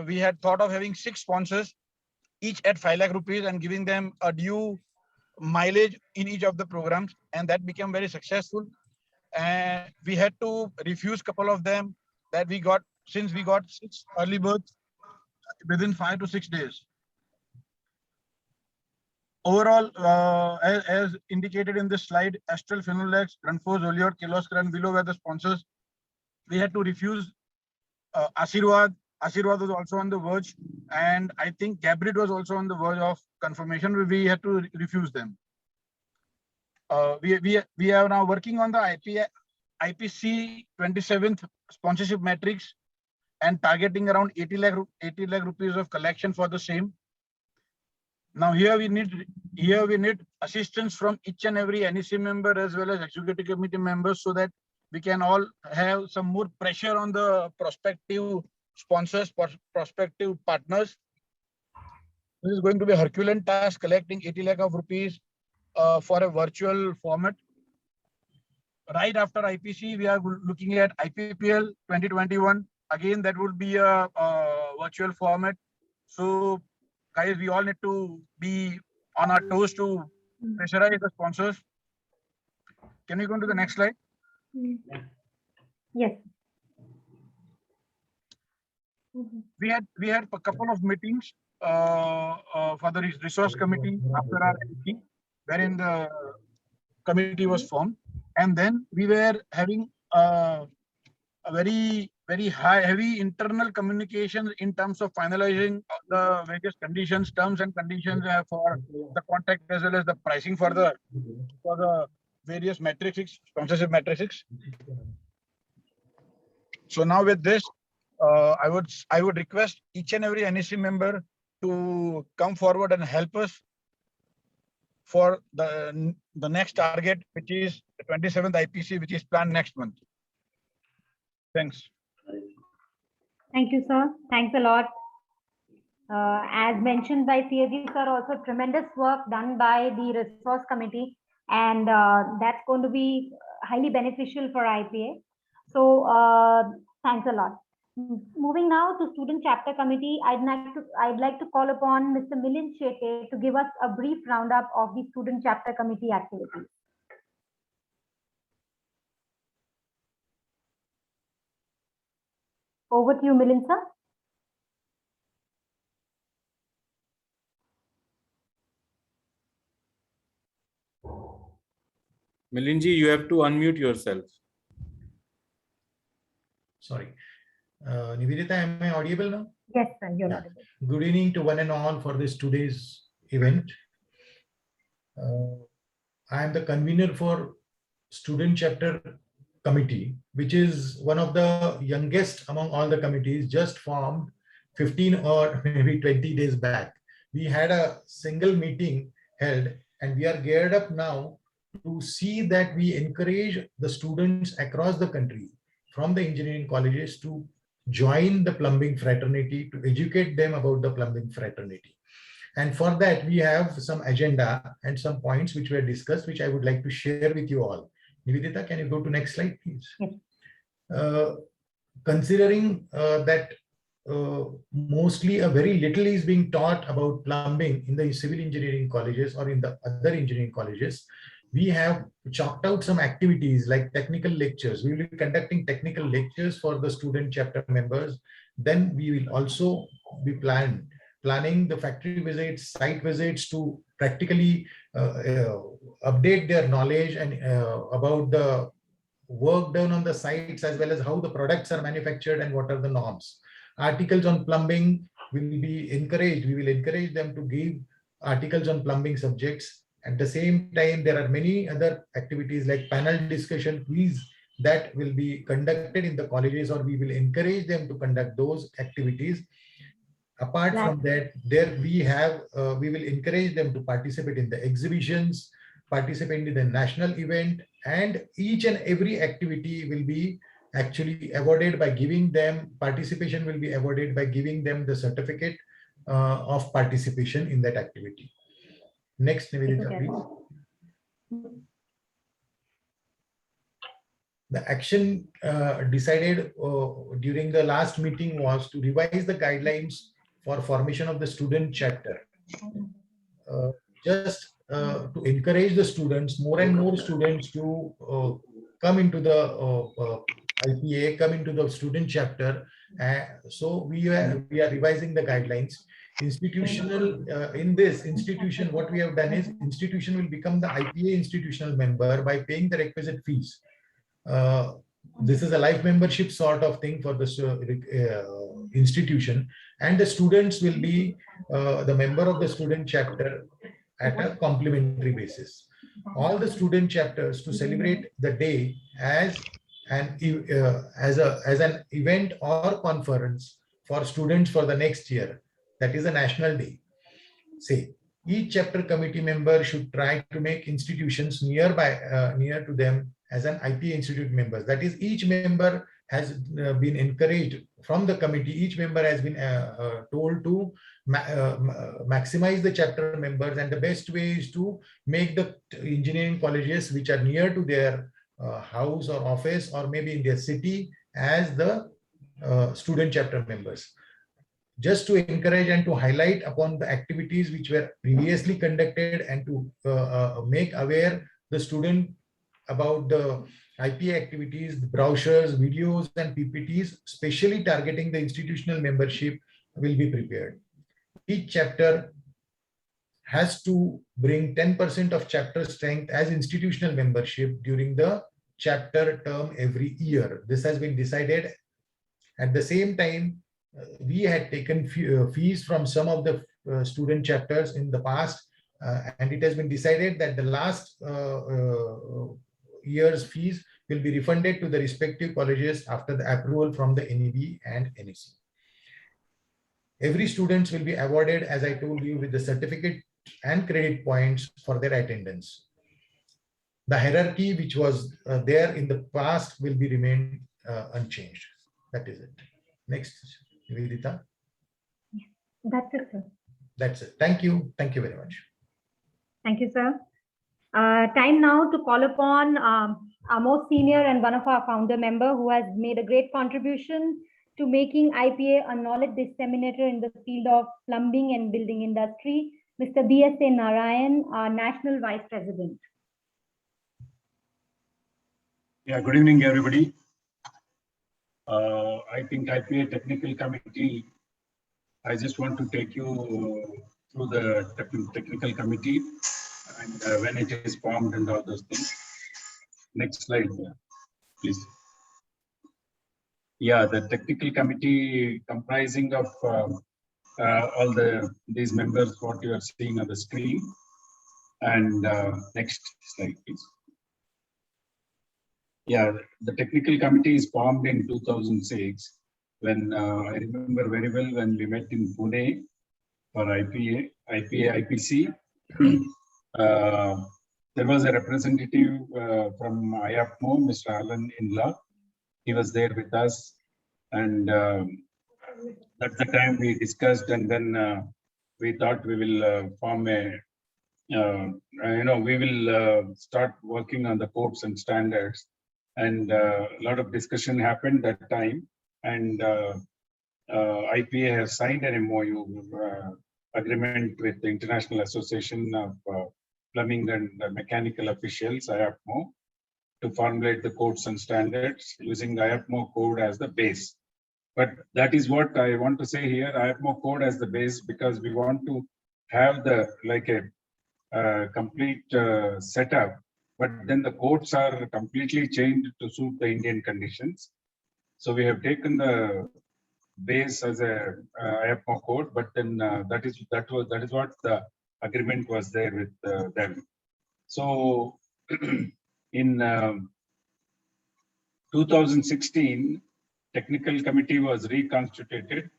we had thought of having 6 sponsors, each at 5 lakh rupees, and giving them a due mileage in each of the programs. And that became very successful. And we had to refuse a couple of them that we got, since we got 6 early birds within 5 to 6 days. Overall, as indicated in this slide, Astral, Finolex, Grunfos, Olior, Kiloscar, Willow were the sponsors. We had to refuse Asirwad. Asirwad was also on the verge, and I think Gabrid was also on the verge of confirmation. We had to refuse them. We are now working on the IPC 27th sponsorship matrix and targeting around 80 lakh rupees of collection for the same. Now here we need assistance from each and every NEC member as well as executive committee members, so that we can all have some more pressure on the prospective sponsors, prospective partners. This is going to be a Herculean task, collecting 80 lakh of rupees for a virtual format. Right after IPC, we are looking at IPPL 2021. Again, that would be a virtual format. So, guys, we all need to be on our toes to pressurize the sponsors. Can we go to the next slide? Yes. We had a couple of meetings for the resource committee after our meeting, wherein the committee was formed, and then we were having a very heavy internal communication in terms of finalizing the various conditions, terms and conditions for the contract as well as the pricing for the various matrices, sponsorship matrices. So now with this, I would request each and every NEC member to come forward and help us for the next target, which is the 27th IPC, which is planned next month. Thanks. Thank you, sir. Thanks a lot. As mentioned by CAG sir, also tremendous work done by the resource committee, and that's going to be highly beneficial for IPA. So thanks a lot. Moving now to student chapter committee, I'd like to call upon Mr. Milind Shete to give us a brief roundup of the student chapter committee activities. Over to you, Milind sir. Milindji, you have to unmute yourself. Sorry. Nivedita, am I audible now? Yes, sir, you're audible. Good evening to one and all for this today's event. I am the convener for student chapter committee, which is one of the youngest among all the committees, just formed 15 or maybe 20 days back. we had a single meeting held, and we are geared up now to see that we encourage the students across the country from the engineering colleges to join the plumbing fraternity, to educate them about the plumbing fraternity. And for that, we have some agenda and some points which were discussed, which I would like to share with you all. Nivedita, can you go to next slide, please? Yes. Considering that mostly a very little is being taught about plumbing in the civil engineering colleges or in the other engineering colleges, we have chalked out some activities like technical lectures. We will be conducting technical lectures for the student chapter members. Then we will also be planning the factory visits, site visits to practically update their knowledge and about the work done on the sites, as well as how the products are manufactured and what are the norms. Articles on plumbing will be encouraged. We will encourage them to give articles on plumbing subjects. At the same time, there are many other activities like panel discussion, quiz that will be conducted in the colleges, or we will encourage them to conduct those activities. Apart from that, there we will encourage them to participate in the exhibitions, participate in the national event, and each and every activity will be actually awarded by giving them, participation will be awarded by giving them the certificate of participation in that activity. Next, Nivedita, please. The action decided during the last meeting was to revise the guidelines for formation of the student chapter. Just to encourage the students, more and more students to come into the IPA, come into the student chapter. So we are revising the guidelines. Institutional, in this institution, what we have done is institution will become the IPA institutional member by paying the requisite fees. This is a life membership sort of thing for the institution, and the students will be the member of the student chapter at a complimentary basis. All the student chapters to celebrate the day as an event or conference for students for the next year. That is a national day. Say, each chapter committee member should try to make institutions near to them as an IPA institute members. That is, each member has been encouraged from the committee. Each member has been told to maximize the chapter members, and the best way is to make the engineering colleges which are near to their house or office or maybe in their city as the student chapter members. Just to encourage and to highlight upon the activities which were previously conducted and to make aware the student about the IPA activities, the brochures, videos, and PPTs, specially targeting the institutional membership, will be prepared. Each chapter has to bring 10% of chapter strength as institutional membership during the chapter term every year. This has been decided. At the same time, we had taken fees from some of the student chapters in the past, and it has been decided that the last year's fees will be refunded to the respective colleges after the approval from the NEB and NEC. Every student will be awarded, as I told you, with the certificate and credit points for their attendance. The hierarchy which was there in the past will be remained unchanged. That is it. Next, Nivedita. That's it, sir. That's it. Thank you. Thank you very much. Thank you, sir. Time now to call upon our most senior and one of our founder member who has made a great contribution to making IPA a knowledge disseminator in the field of plumbing and building industry, Mr. B.S.A. Narayan, our National Vice President. Yeah, good evening, everybody. I think IPA Technical Committee, I just want to take you through the technical committee and when it is formed and all those things. Next slide, please. Yeah, the technical committee comprising of all these members, what you are seeing on the screen. And next slide, please. Yeah, the technical committee is formed in 2006 when I remember very well when we met in Pune, for IPA, IPC. There was a representative from IAPMO, Mr. Alan Inla. He was there with us, and at the time we discussed, and then we thought we will form a, we will start working on the codes and standards. And a lot of discussion happened that time, and IPA has signed an MOU agreement with the International Association of Plumbing and Mechanical Officials, IAPMO, to formulate the codes and standards using the IAPMO code as the base. But that is what I want to say here, IAPMO code as the base, because we want to have the complete setup, but then the codes are completely changed to suit the Indian conditions. So we have taken the base as a IAPMO code, but then that is what the agreement was there with them. So in 2016, technical committee was reconstituted.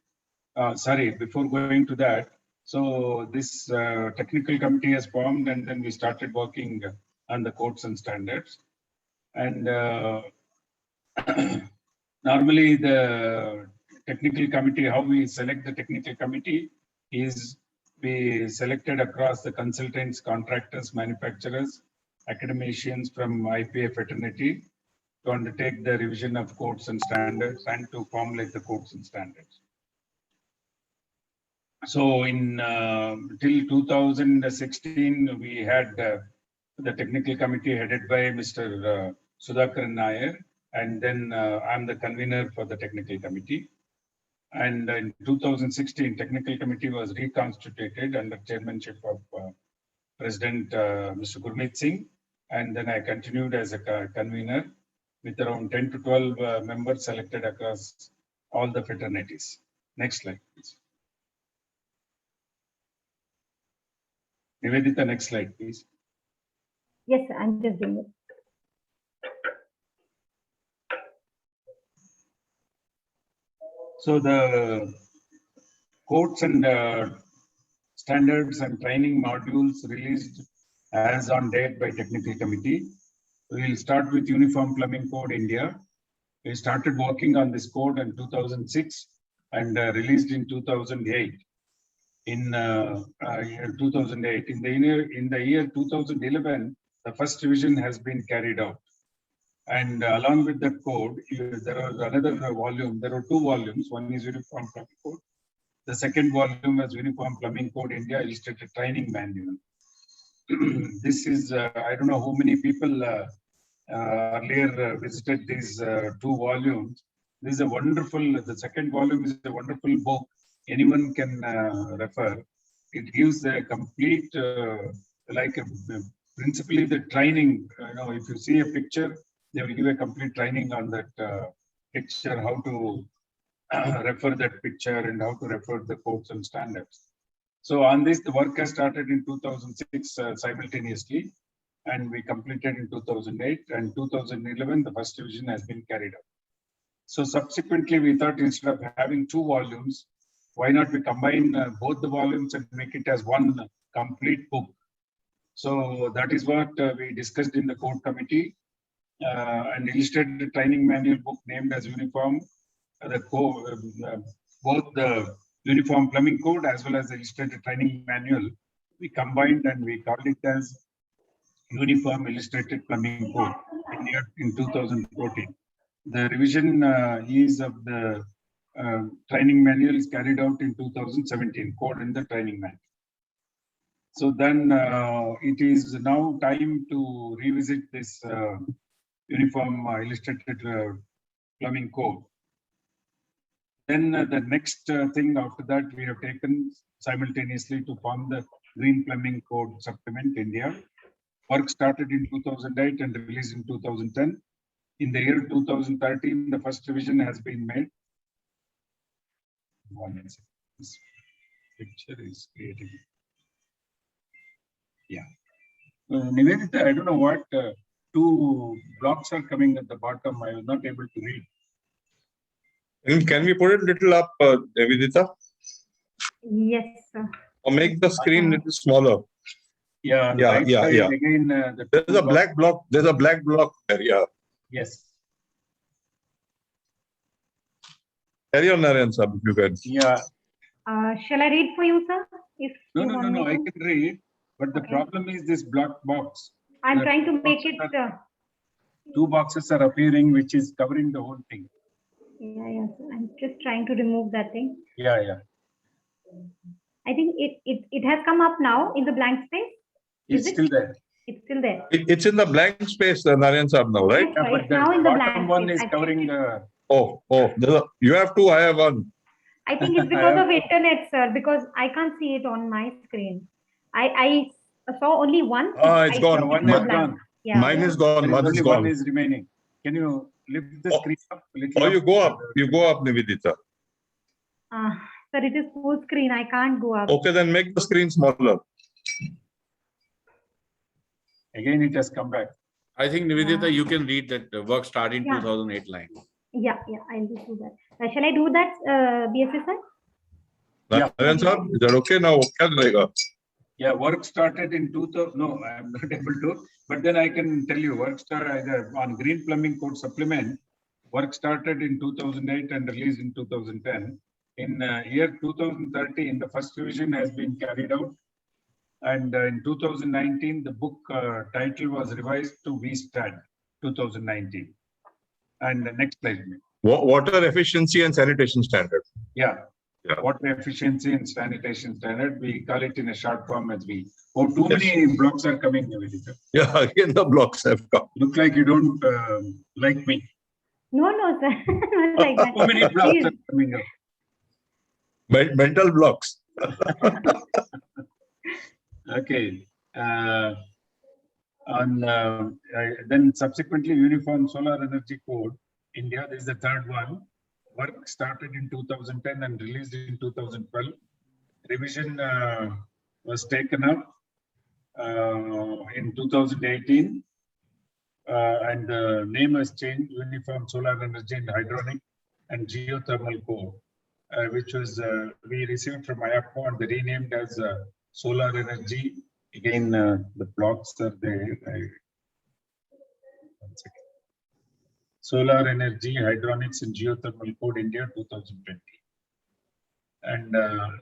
Before going to that, so this technical committee has formed, and then we started working on the codes and standards. And normally the technical committee, how we select the technical committee is we selected across the consultants, contractors, manufacturers, academicians from IPA fraternity to undertake the revision of codes and standards and to formulate the codes and standards. So in till 2016, we had the technical committee headed by Mr. Sudhakaran Nair, and then I'm the convener for the technical committee. And in 2016, technical committee was reconstituted under chairmanship of President Mr. Gurmeet Singh, and then I continued as a convener with around 10 to 12 members selected across all the fraternities. Next slide, please. Nivedita, next slide, please. Yes, I'm just doing it. So the codes and standards and training modules released as on date by technical committee. We will start with Uniform Plumbing Code India. We started working on this code in 2006 and released in 2008. In year 2008, in the year 2011, the first revision has been carried out. And along with that code, there was another volume. There are two volumes. One is Uniform Plumbing Code. The second volume was Uniform Plumbing Code India Illustrated Training Manual. This is, I don't know how many people earlier visited these two volumes. This is a wonderful, the second volume is a wonderful book. Anyone can refer. It gives a complete, principally the training. If you see a picture, they will give a complete training on that picture, how to refer that picture and how to refer the codes and standards. So on this, the work has started in 2006 simultaneously, and we completed in 2008, and 2011, the first revision has been carried out. So subsequently, we thought instead of having two volumes, why not we combine both the volumes and make it as one complete book? So that is what we discussed in the code committee. An illustrated training manual book named as Uniform, both the Uniform Plumbing Code as well as the Illustrated Training Manual, we combined and we called it as Uniform Illustrated Plumbing Code in 2014. The revision is of the training manual is carried out in 2017, code in the training manual. So then it is now time to revisit this Uniform Illustrated Plumbing Code. Then the next thing after that we have taken simultaneously to form the Green Plumbing Code Supplement India. Work started in 2008 and released in 2010. In the year 2013, the first revision has been made. This picture is creating. Yeah. Nivedita, I don't know what two blocks are coming at the bottom. I was not able to read. And can we put it a little up, Nivedita? Yes, sir. Or make the screen little smaller. Yeah, on the Yeah, right yeah, side, yeah. again, There's a black block. There's a black block there. Yeah. Yes. Carry on, Narayan sir, if you can. Yeah. Shall I read for you, sir? If No, you no, want no, no. me I to? can read, but the Okay. problem is this block box. I'm The trying to two make boxes it. are- Two boxes are appearing, which is covering the whole thing. Yeah, yeah. I'm just trying to remove that thing. Yeah, yeah. I think it has come up now in the blank space. It's still there. It's still there. It's in the blank space, Narayan sir, now, right? Yes, Yeah, sir, but it's the now in the bottom blank one space. is covering the. Oh, you have two, I have one. I think it's because of internet, sir, because I can't see it on my screen. I saw only one. It's I gone. think One it's is blank. gone. Yeah. Mine is gone. There is One is only one gone. is remaining. Can you lift the screen up a little? Or you up? go up. You go up, Nivedita. Sir, it is full screen. I can't go up. Okay, then make the screen smaller. Again, it has come back. I think Nivedita, you can read that work started in Yeah. 2008 line. Yeah, I'll just do that. Shall I do that, BSS sir? Yeah. Narayan sir, is that okay now? Kya karega? Yeah, work started in 2000. No, I am not able to. But then I can tell you, work started on Green Plumbing Code Supplement. Work started in 2008 and released in 2010. In year 2013, the first revision has been carried out. And in 2019, the book title was revised to We Stand 2019. And the next slide. Water efficiency and sanitation standard. Yeah. Yeah. Water efficiency and sanitation standard. We call it in a short form as we. Oh, too many blocks are coming, Nivedita. Yeah, again the blocks have come. Look like you don't like me. No, sir. Not like that. Too many blocks Please. are coming up. Mental blocks. Okay. Then subsequently, Uniform Solar Energy Code, India, this is the third one. Work started in 2010 and released in 2012. Revision was taken up in 2018. And the name has changed, Uniform Solar Energy and Hydronic and Geothermal Code, which was we received from IPA and they renamed as Solar Energy. Again, the blocks are there. One second. Solar Energy, Hydronics and Geothermal Code India 2020. And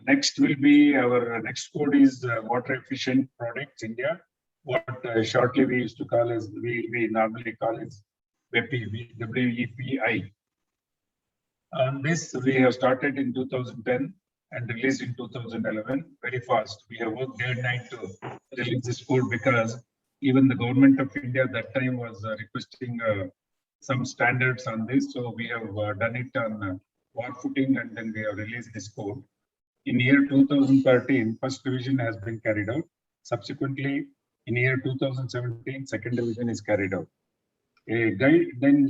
next will be our next code is Water Efficient Products India. What shortly we used to call as we normally call it WEPI. On this we have started in 2010 and released in 2011. Very fast. We have worked day and night to release this code because even the government of India at that time was requesting some standards on this. So we have done it on war footing and then we have released this code. In year 2013, first revision has been carried out. Subsequently, in year 2017, second revision is carried out. A guide then,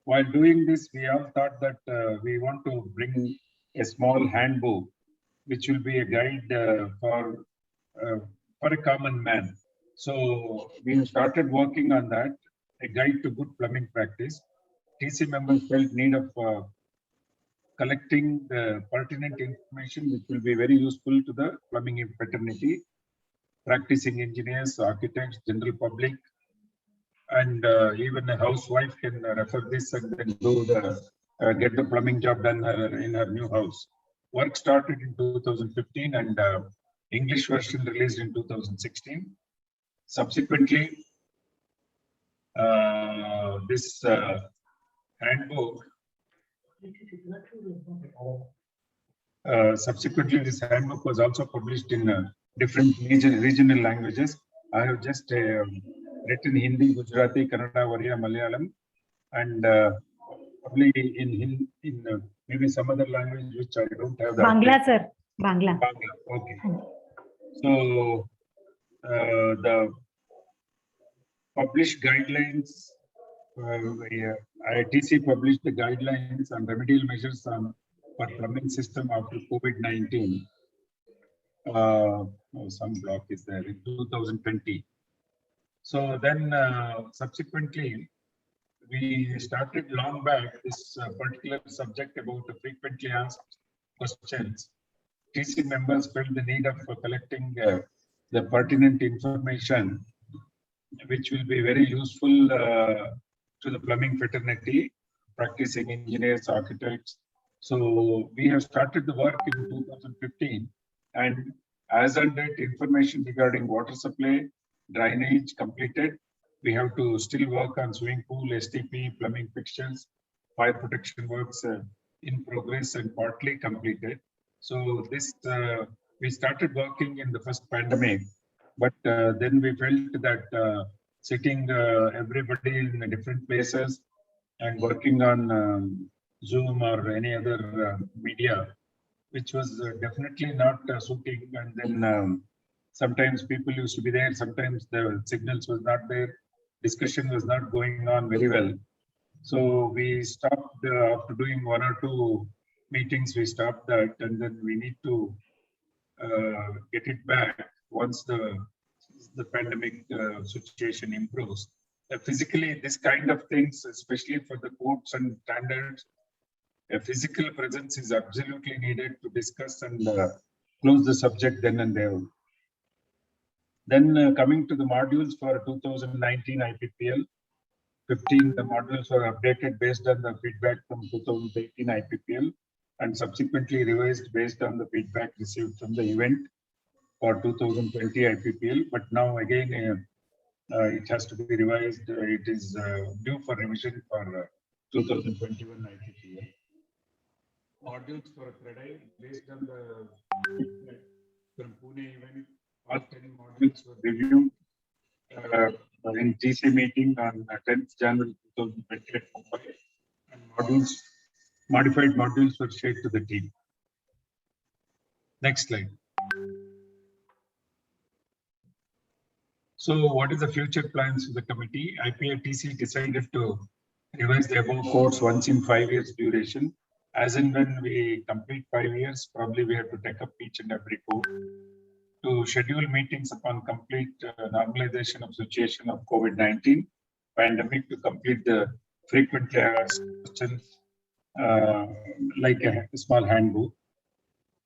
while doing this, we all thought that we want to bring a small handbook, which will be a guide for a common man. So we started working on that, a guide to good plumbing practice. TC members felt need of collecting the pertinent information, which will be very useful to the plumbing fraternity, practicing engineers, architects, general public, and even a housewife can refer this and then do the get the plumbing job done in her new house. Work started in 2015 and English version released in 2016. Subsequently, this handbook. Subsequently, this handbook was also published in different regional languages. I have just written Hindi, Gujarati, Kannada, Oriya, Malayalam, and probably in maybe some other language which I don't have. Bangla, sir. Bangla. Okay. So the published guidelines. ITC published the guidelines on remedial measures for plumbing system after COVID-19. Some block is there in 2020. So then subsequently, we started long back this particular subject about the frequently asked questions. TC members felt the need of collecting the pertinent information, which will be very useful to the plumbing fraternity, practicing engineers, architects. So we have started the work in 2015, and as on date, information regarding water supply, drainage completed. We have to still work on swimming pool, STP, plumbing fixtures, fire protection works in progress and partly completed. So this we started working in the first pandemic, but then we felt that sitting everybody in different places and working on Zoom or any other media, which was definitely not suiting. And then sometimes people used to be there, sometimes the signals was not there, discussion was not going on very well. So we stopped after doing 1 or 2 meetings, we stopped that, and then we need to get it back once the pandemic situation improves. Physically, this kind of things, especially for the codes and standards, a physical presence is absolutely needed to discuss and close the subject then and there. Then coming to the modules for 2019 IPPL, 15 the modules were updated based on the feedback from 2018 IPPL and subsequently revised based on the feedback received from the event for 2020 IPPL. But now again, it has to be revised. It is due for revision for 2021 IPPL. Modules for Credai based on the feedback from Pune event. All 10 modules were reviewed in GC meeting on 10th January 2020 at Mumbai, and modified modules were shared to the team. Next slide. So what is the future plans of the committee? IPA TC decided to revise the above course once in 5 years duration. As and when we complete 5 years, probably we have to take up each and every course. To schedule meetings upon complete normalization of situation of COVID-19 pandemic, to complete the frequently asked questions like a small handbook.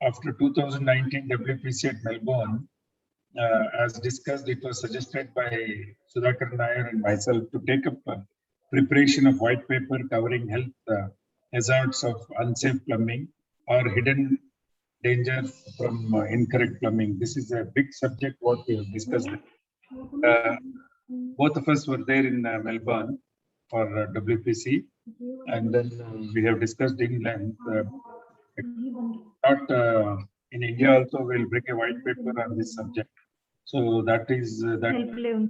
After 2019 WPC at Melbourne, as discussed, it was suggested by Sudhakar Nair and myself to take up preparation of white paper covering health hazards of unsafe plumbing or hidden dangers from incorrect plumbing. This is a big subject what we have discussed. Both of us were there in Melbourne for WPC, and then we have discussed in length. In India also we'll bring a white paper on this subject. So that is that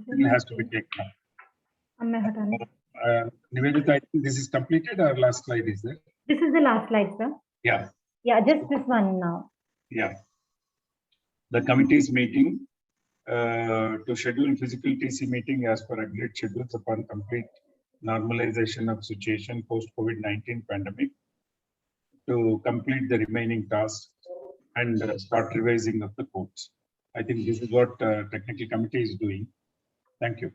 still has to be taken up. Nivedita, I think this is completed. Our last slide is there. This is the last slide, sir. Yeah. Yeah, just this one now. Yeah. The committee's meeting to schedule physical TC meeting as per agreed schedules upon complete normalization of situation post COVID-19 pandemic, to complete the remaining tasks and start revising of the codes. I think this is what technical committee is doing. Thank you.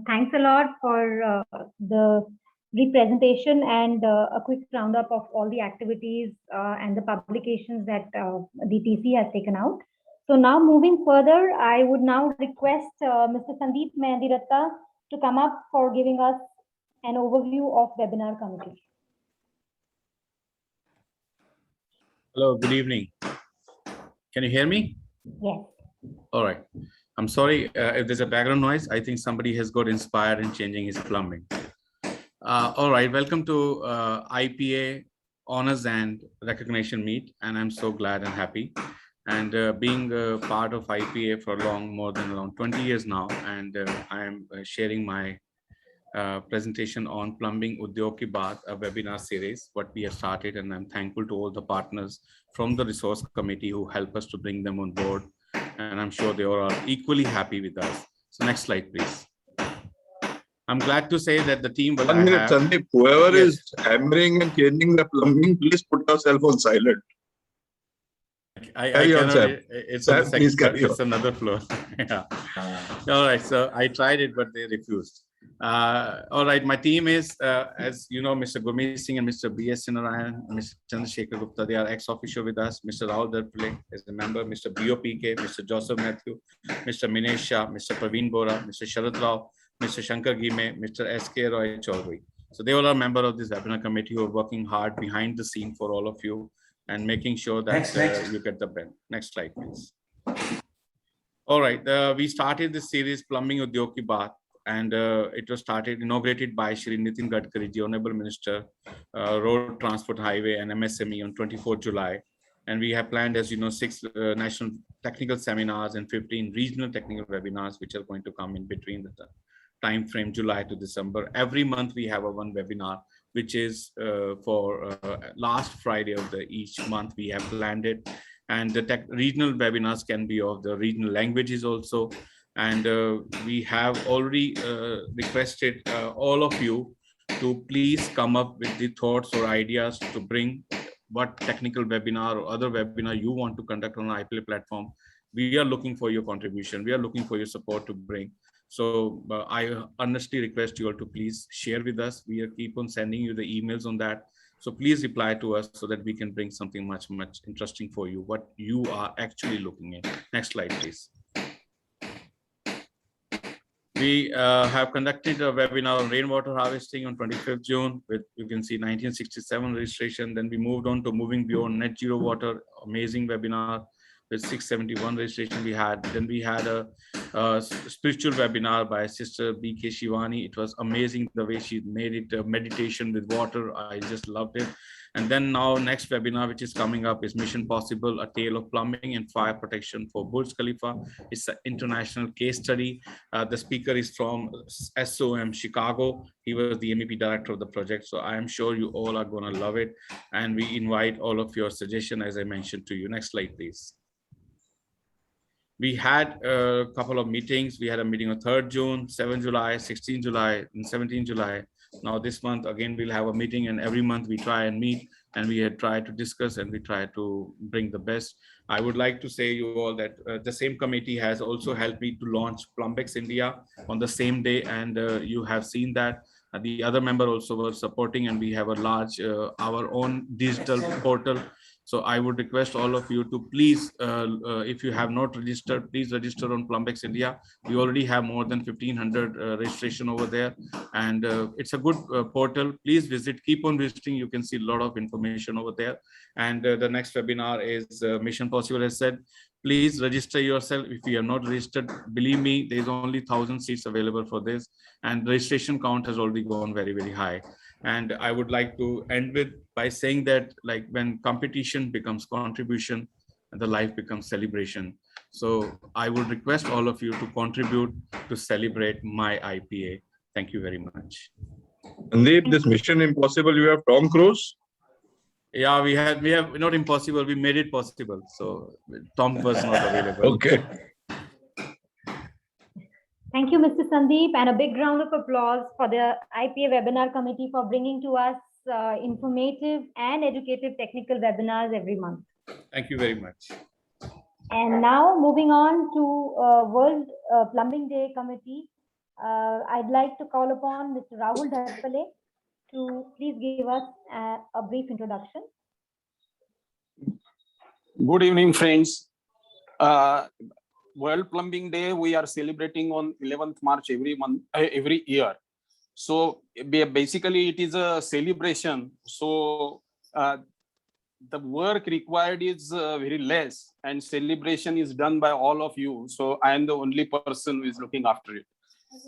Thanks a lot for the representation and a quick roundup of all the activities and the publications that the TC has taken out. So now moving further, I would now request Mr. Sandeep Mehndiratta to come up for giving us an overview of webinar committee. Hello, good evening. Can you hear me? Yes. All right. I'm sorry if there's a background noise. I think somebody has got inspired in changing his plumbing. All right, welcome to IPA Honors and Recognition Meet, and I'm so glad and happy. And being part of IPA for more than around 20 years now, and I am sharing my presentation on Plumbing Udyog Ki Baat, a webinar series, what we have started, and I'm thankful to all the partners from the resource committee who help us to bring them on board, and I'm sure they all are equally happy with us. So next slide, please. I'm glad to say that the team will 1 minute, Sandeep, whoever is hammering and changing the plumbing, please put your cell phone silent. Carry on, Sam. It's on the second, please carry it's another floor. Yeah. All right, so I tried it, but they refused. All right, my team is, as you know, Mr. Gurmeet Singh and Mr. B.S. Sinarayan, Mr. Chandrasekhar Gupta, they are ex-officio with us. Mr. Rahul Darpale is a member, Mr. B.O.P.K., Mr. Joseph Matthew, Mr. Minesh Shah, Mr. Praveen Bora, Mr. Sharat Rao, Mr. Shankar Gime, Mr. S.K. Roy Chaudhary. So they all are members of this webinar committee who are working hard behind the scene for all of you and making sure that you get the benefit. Next slide, please. All right, we started this series, Plumbing Udyog Ki Baat, and it was inaugurated by Shri Nitin Gadkari, the Honorable Minister, Road Transport Highway and MSME on 24th July. And we have planned, as you know, 6 national technical seminars and 15 regional technical webinars, which are going to come in between the time frame July to December. Every month we have one webinar, which is for last Friday of each month. We have planned it. And the regional webinars can be of the regional languages also. And we have already requested all of you to please come up with the thoughts or ideas to bring what technical webinar or other webinar you want to conduct on an IPA platform. We are looking for your contribution. We are looking for your support to bring. So I honestly request you all to please share with us. We keep on sending you the emails on that. So please reply to us so that we can bring something much interesting for you, what you are actually looking at. Next slide, please. We have conducted a webinar on rainwater harvesting on 25th June with, you can see, 1967 registration. Then we moved on to moving beyond net zero water, amazing webinar with 671 registration we had. Then we had a spiritual webinar by Sister B.K. Shivani. It was amazing the way she made it a meditation with water. I just loved it. And then now next webinar, which is coming up, is Mission Possible, a tale of plumbing and fire protection for Burj Khalifa. It's an international case study. The speaker is from SOM Chicago. He was the MEP director of the project. So I am sure you all are going to love it. And we invite all of your suggestions, as I mentioned to you. Next slide, please. We had a couple of meetings. We had a meeting on 3rd June, 7th July, 16th July, and 17th July. Now this month, again, we'll have a meeting, and every month we try and meet, and we had tried to discuss, and we try to bring the best. I would like to say you all that the same committee has also helped me to launch Plumbex India on the same day, and you have seen that. The other member also was supporting, and we have a large, our own digital portal. So I would request all of you to please, if you have not registered, please register on Plumbex India. We already have more than 1,500 registration over there, and it's a good portal. Please visit, keep on visiting. You can see a lot of information over there. And the next webinar is Mission Possible, as said. Please register yourself. If you are not registered, believe me, there's only 1,000 seats available for this, and registration count has already gone very, very high. And I would like to end with by saying that, like, when competition becomes contribution, and the life becomes celebration. So I would request all of you to contribute to celebrate my IPA. Thank you very much. Sandeep, this Mission Impossible, you have Tom Cruise? Yeah, we have not impossible. We made it possible. So Tom was not available. Okay. Thank you, Mr. Sandeep, and a big round of applause for the IPA webinar committee for bringing to us informative and educative technical webinars every month. Thank you very much. And now moving on to World Plumbing Day Committee, I'd like to call upon Mr. Rahul Darpale to please give us a brief introduction. Good evening, friends. World Plumbing Day, we are celebrating on 11th March every year. So basically it is a celebration. So the work required is very less, and celebration is done by all of you. So I am the only person who is looking after it.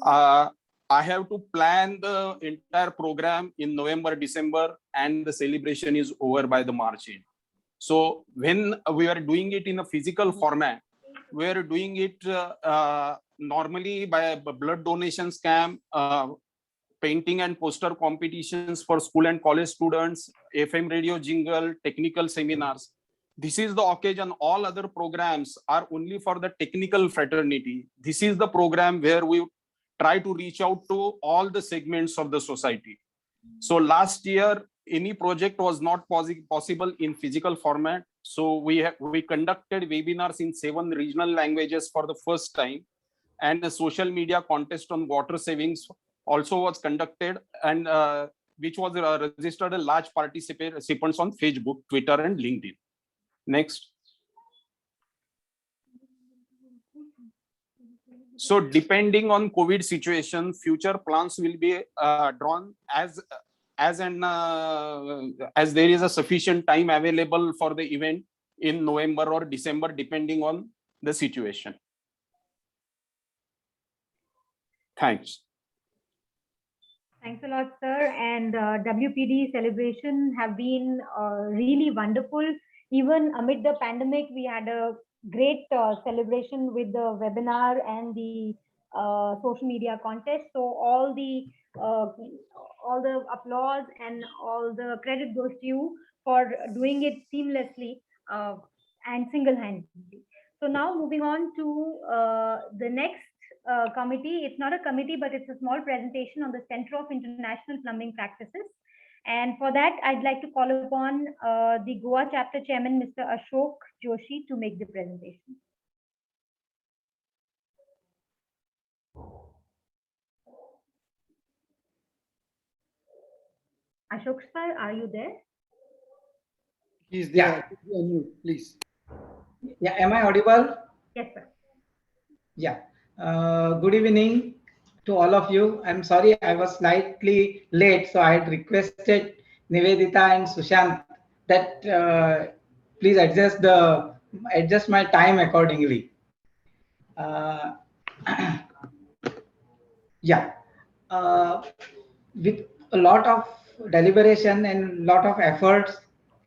I have to plan the entire program in November, December, and the celebration is over by the March end. So when we are doing it in a physical format, we are doing it normally by a blood donations camp, painting and poster competitions for school and college students, FM radio jingle, technical seminars. This is the occasion. All other programs are only for the technical fraternity. This is the program where we try to reach out to all the segments of the society. So last year, any project was not possible in physical format. So we conducted webinars in 7 regional languages for the first time, and a social media contest on water savings also was conducted, and which was registered a large participants on Facebook, Twitter, and LinkedIn. Next. So depending on COVID situation, future plans will be drawn as there is a sufficient time available for the event in November or December, depending on the situation. Thanks. Thanks a lot, sir. And WPD celebration have been really wonderful. Even amid the pandemic, we had a great celebration with the webinar and the social media contest. So all the applause and all the credit goes to you for doing it seamlessly and single-handedly. So now moving on to the next committee. It's not a committee, but it's a small presentation on the Center of International Plumbing Practices. And for that, I'd like to call upon the Goa chapter chairman, Mr. Ashok Joshi, to make the presentation. Ashok sir, are you there? He's there. Yeah. Unmute, please. Yeah, am I audible? Yes, sir. Yeah. Good evening to all of you. I'm sorry I was slightly late, so I had requested Nivedita and Sushant that please adjust my time accordingly. Yeah. With a lot of deliberation and lot of efforts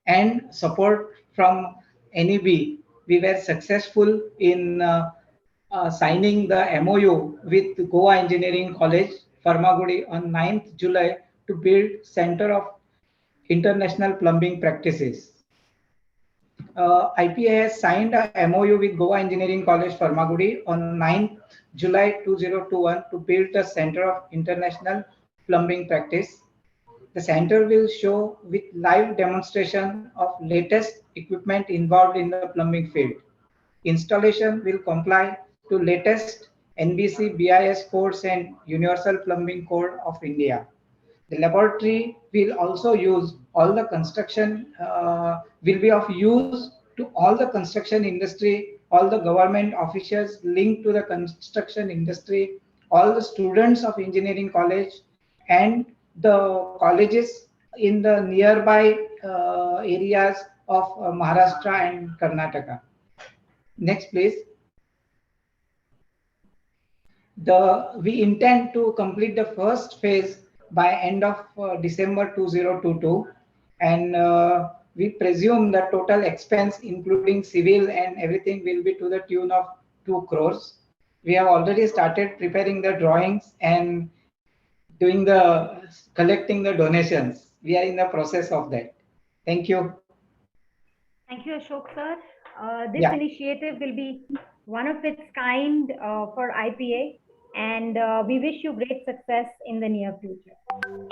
and support from NEB, we were successful in signing the MOU with Goa Engineering College, Farmagudi on 9th July to build Center of International Plumbing Practices. IPA has signed a MOU with Goa Engineering College, Farmagudi on 9th July 2021 to build the Center of International Plumbing Practice. The center will show with live demonstration of latest equipment involved in the plumbing field. Installation will comply to latest NBC BIS codes and Universal Plumbing Code of India. The laboratory will also use all the construction, will be of use to all the construction industry, all the government officials linked to the construction industry, all the students of engineering college, and the colleges in the nearby areas of Maharashtra and Karnataka. Next, please. We intend to complete the first phase by end of December 2022, and we presume the total expense, including civil and everything, will be to the tune of 2 crores. We have already started preparing the drawings and collecting the donations. We are in the process of that. Thank you. Thank you, Ashok sir. This initiative will be one of its kind for IPA, and we wish you great success in the near future. So,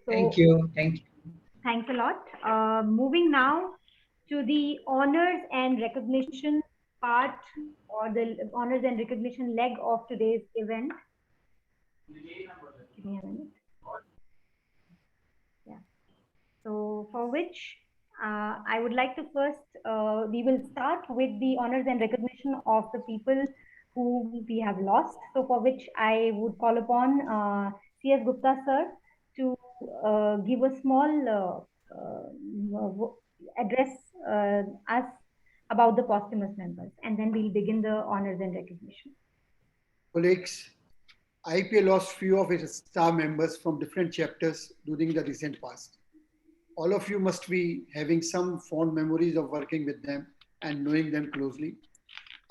thank you. Thank you. Thanks a lot. Moving now to the honors and recognition part, or the honors and recognition leg of today's event. Give me a minute. Yeah. So for which I would like to first, we will start with the honors and recognition of the people who we have lost. So for which I would call upon C.S. Gupta sir to give a small address us about the posthumous members, and then we'll begin the honors and recognition. Colleagues, IPA lost few of its staff members from different chapters during the recent past. All of you must be having some fond memories of working with them and knowing them closely.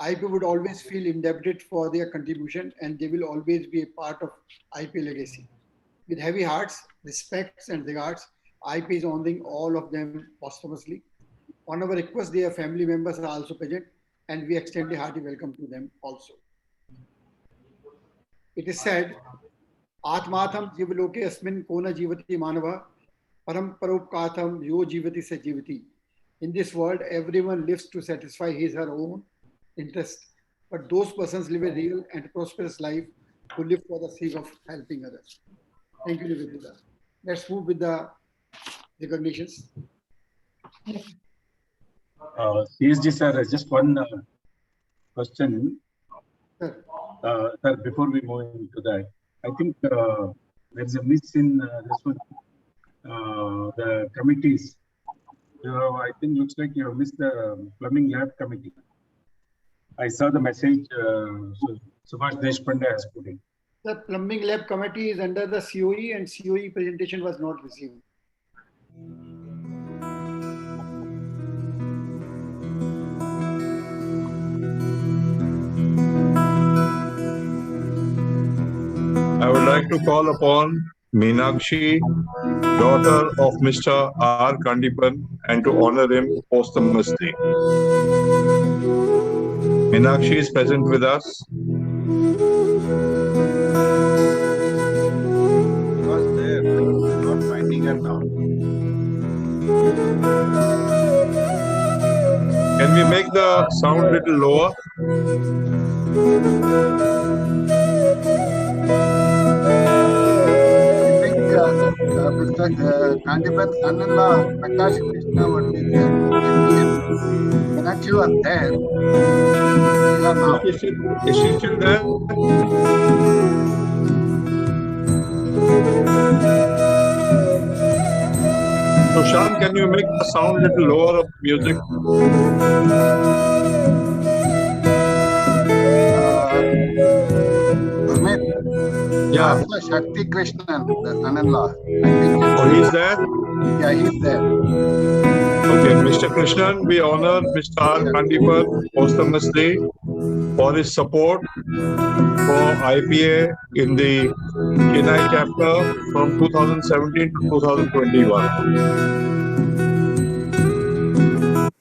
IPA would always feel indebted for their contribution, and they will always be a part of IPA legacy. With heavy hearts, respects and regards, IPA is honoring all of them posthumously. On our request, their family members are also present, and we extend a hearty welcome to them also. It is said, Atmatham jivaloke asmin kona jivati manava, param paropkatham yo jivati se jivati. In this world, everyone lives to satisfy his or her own interest, but those persons live a real and prosperous life who live for the sake of helping others. Thank you, Nivedita. Let's move with the recognitions. CSG sir, just one question. Sir, before we move into that, I think there's a miss in this one. The committees. I think looks like you have missed the plumbing lab committee. I saw the message Subhash Deshpande has put in. The plumbing lab committee is under the COE and COE presentation was not received. I would like to call upon Meenakshi, daughter of Mr. R. Kandipan, and to honor him posthumously. Meenakshi is present with us. Was there, but not finding her now. Can we make the sound a little lower? I think Mr. Kandipan's son-in-law, Prakash Krishna, would be there. Meenakshi was there. Is she still there? So, Shan, can you make the sound a little lower of music? Yeah. Shakti Krishnan, the son-in-law. I think. Oh, he's there? Yeah, he's there. Okay, Mr. Krishnan, we honor Mr. R. Kandipan posthumously for his support for IPA in the Chennai chapter from 2017 to 2021.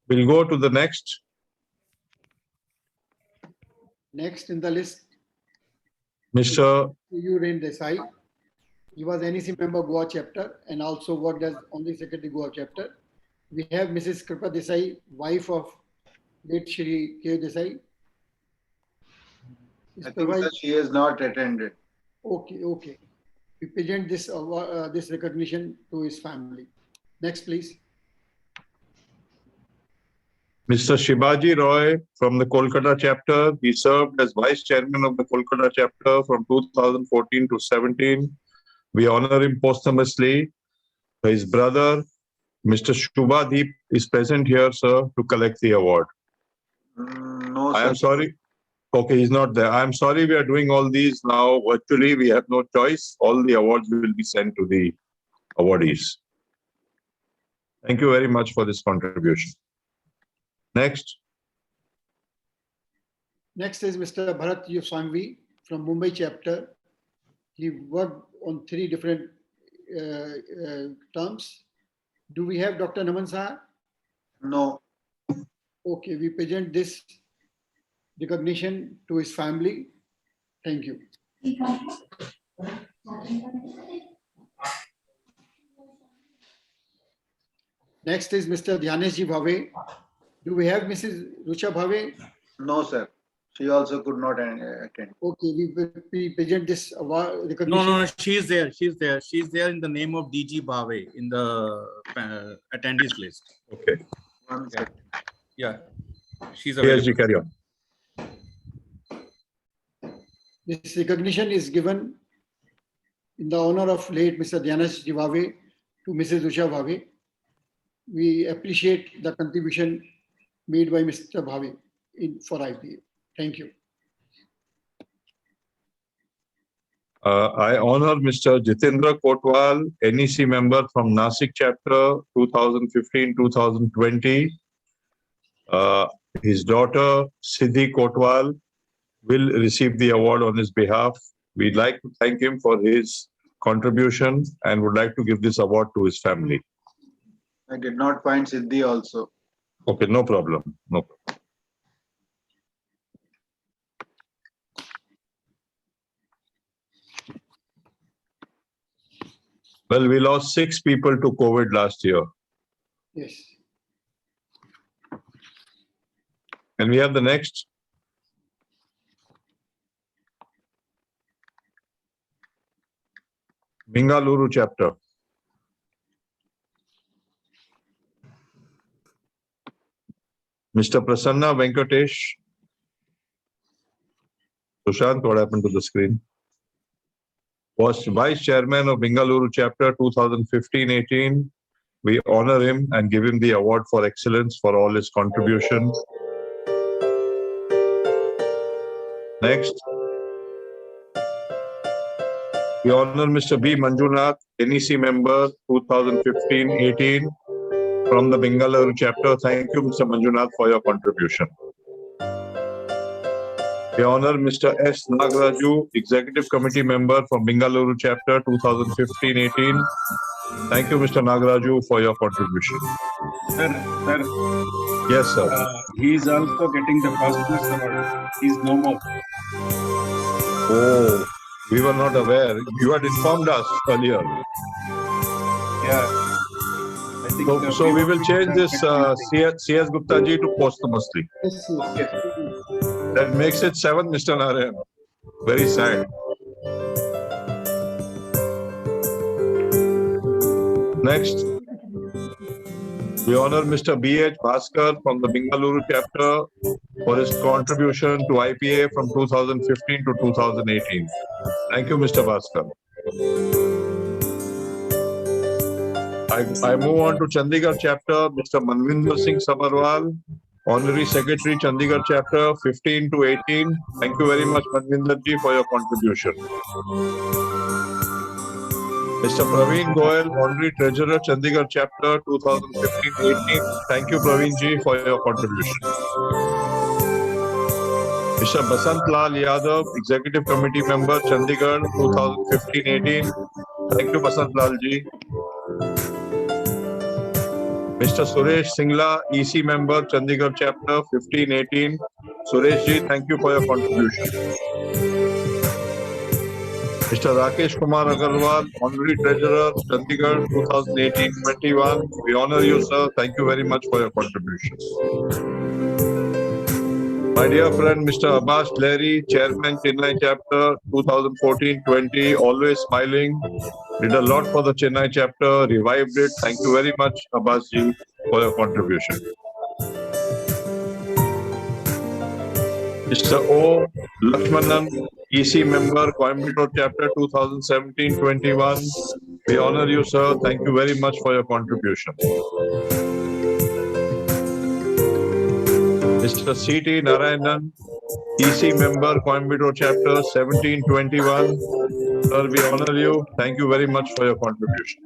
We'll go to the next. Next in the list, Mr. Ren Desai. He was NEC member Goa chapter and also worked as only secretary Goa chapter. We have Mrs. Kripa Desai, wife of late Shri K. Desai. I think that she has not attended. Okay. We present this this recognition to his family. Next, please. Mr. Shibaji Roy from the Kolkata chapter. He served as vice chairman of the Kolkata chapter from 2014 to 17. We honor him posthumously. His brother, Mr. Shubhadeep, is present here, sir, to collect the award. No, I am sir. sorry. Okay, he's not there. I'm sorry we are doing all these now virtually. We have no choice. All the awards will be sent to the awardees. Thank you very much for this contribution. Next. Next is Mr. Bharat Yuswangvi from Mumbai chapter. He worked on 3 different terms. Do we have Dr. Naman Saha? No. Okay, we present this recognition to his family. Thank you. Next is Mr. Dhyaneshji Bhave. Do we have Mrs. Rucha Bhave? No, sir. She also could not attend. Okay, we present this award recognition. No, she's there. She's there in the name of DG Bhave in the attendees list. Okay. Yeah. She's available. Yes, carry on. This recognition is given in the honor of late Mr. Dhyaneshji Bhave to Mrs. Rucha Bhave. We appreciate the contribution made by Mr. Bhave for IPA. Thank you. I honor Mr. Jitendra Kotwal, NEC member from Nasik chapter 2015-2020. His daughter Siddhi Kotwal will receive the award on his behalf. We'd like to thank him for his contribution and would like to give this award to his family. I did not find Siddhi also. Okay, no problem. No problem. Well, we lost 6 people to COVID last year. Yes. Can we have the next? Bengaluru chapter. Mr. Prasanna Venkatesh. Sushant, what happened to the screen? Was Vice Chairman of Bengaluru chapter 2015-18. We honor him and give him the award for excellence for all his contribution. Next, we honor Mr. B. Manjunath, NEC member 2015-18 from the Bengaluru chapter. Thank you, Mr. Manjunath, for your contribution. We honor Mr. S. Nagaraju, Executive Committee member from Bengaluru chapter 2015-18. Thank you, Mr. Nagaraju, for your contribution. Sir, Yes, sir. He is also getting the Cosmos Award. He is no more. Oh, we were not aware. You had informed us earlier. Yeah. I think So we will change this CS Gupta ji to posthumously. Yes, yes. That makes it 7, Mr. Narayan. Very sad. Next, we honor Mr. B.H. Bhaskar from the Bengaluru chapter for his contribution to IPA from 2015 to 2018. Thank you, Mr. Bhaskar. I move on to Chandigarh chapter, Mr. Manvinder Singh Sabarwal, Honorary Secretary, Chandigarh chapter 15 to 18. Thank you very much, Manvinder ji, for your contribution. Mr. Praveen Goyal, Honorary Treasurer, Chandigarh chapter 2015-18. Thank you, Praveen ji, for your contribution. Mr. Basant Lal Yadav, Executive Committee member, Chandigarh 2015-18. Thank you, Basant Lal ji. Mr. Suresh Singla, EC member, Chandigarh chapter 15-18. Suresh ji, thank you for your contribution. Mr. Rakesh Kumar Agarwal, Honorary Treasurer, Chandigarh 2018-21. We honor you, sir. Thank you very much for your contributions. My dear friend, Mr. Abbas Lahiri, Chairman, Chennai chapter 2014-20, always smiling. Did a lot for the Chennai chapter, revived it. Thank you very much, Abbas ji, for your contribution. Mr. O. Lakshmanan, EC member, Coimbatore chapter 2017-21. We honor you, sir. Thank you very much for your contribution. Mr. C.T. Narayanan, EC member, Coimbatore chapter 17-21. Sir, we honor you. Thank you very much for your contribution.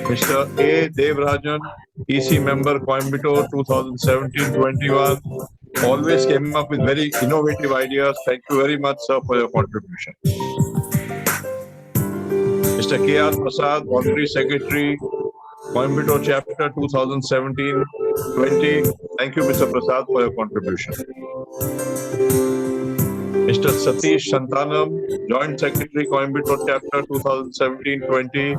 Mr. A. Devrajan, EC member, Coimbatore 2017-21. Always came up with very innovative ideas. Thank you very much, sir, for your contribution. Mr. K.R. Prasad, Honorary Secretary, Coimbatore chapter 2017-20. Thank you, Mr. Prasad, for your contribution. Mr. Satish Santanam, Joint Secretary, Coimbatore chapter 2017-20.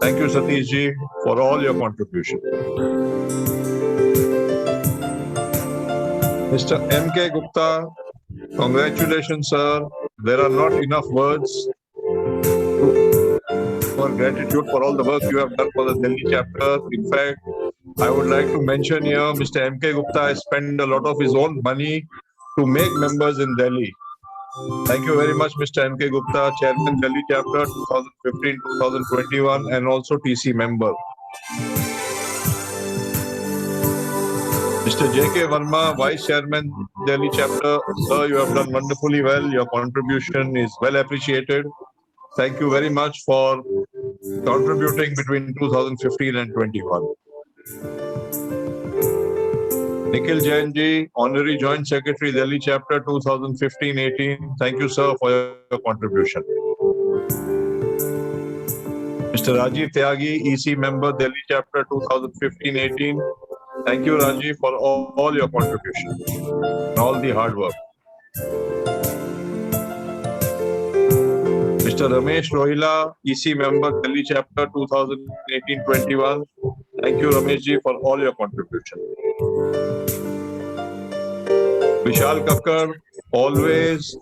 Thank you, Satish ji, for all your contribution. Mr. M.K. Gupta, congratulations, sir. There are not enough words for gratitude for all the work you have done for the Delhi chapter. In fact, I would like to mention here, Mr. M.K. Gupta has spent a lot of his own money to make members in Delhi. Thank you very much, Mr. M.K. Gupta, Chairman, Delhi chapter 2015-2021, and also TC member. Mr. J.K. Verma, Vice Chairman, Delhi chapter. Sir, you have done wonderfully well. Your contribution is well appreciated. Thank you very much for contributing between 2015 and 21. Nikhil Jain ji, Honorary Joint Secretary, Delhi chapter 2015-18. Thank you, sir, for your contribution. Mr. Rajiv Tyagi, EC member, Delhi chapter 2015-18. Thank you, Rajiv, for all your contribution and all the hard work. Mr. Ramesh Rohila, EC member, Delhi chapter 2018-21. Thank you, Ramesh ji, for all your contribution. Vishal Kakkar, always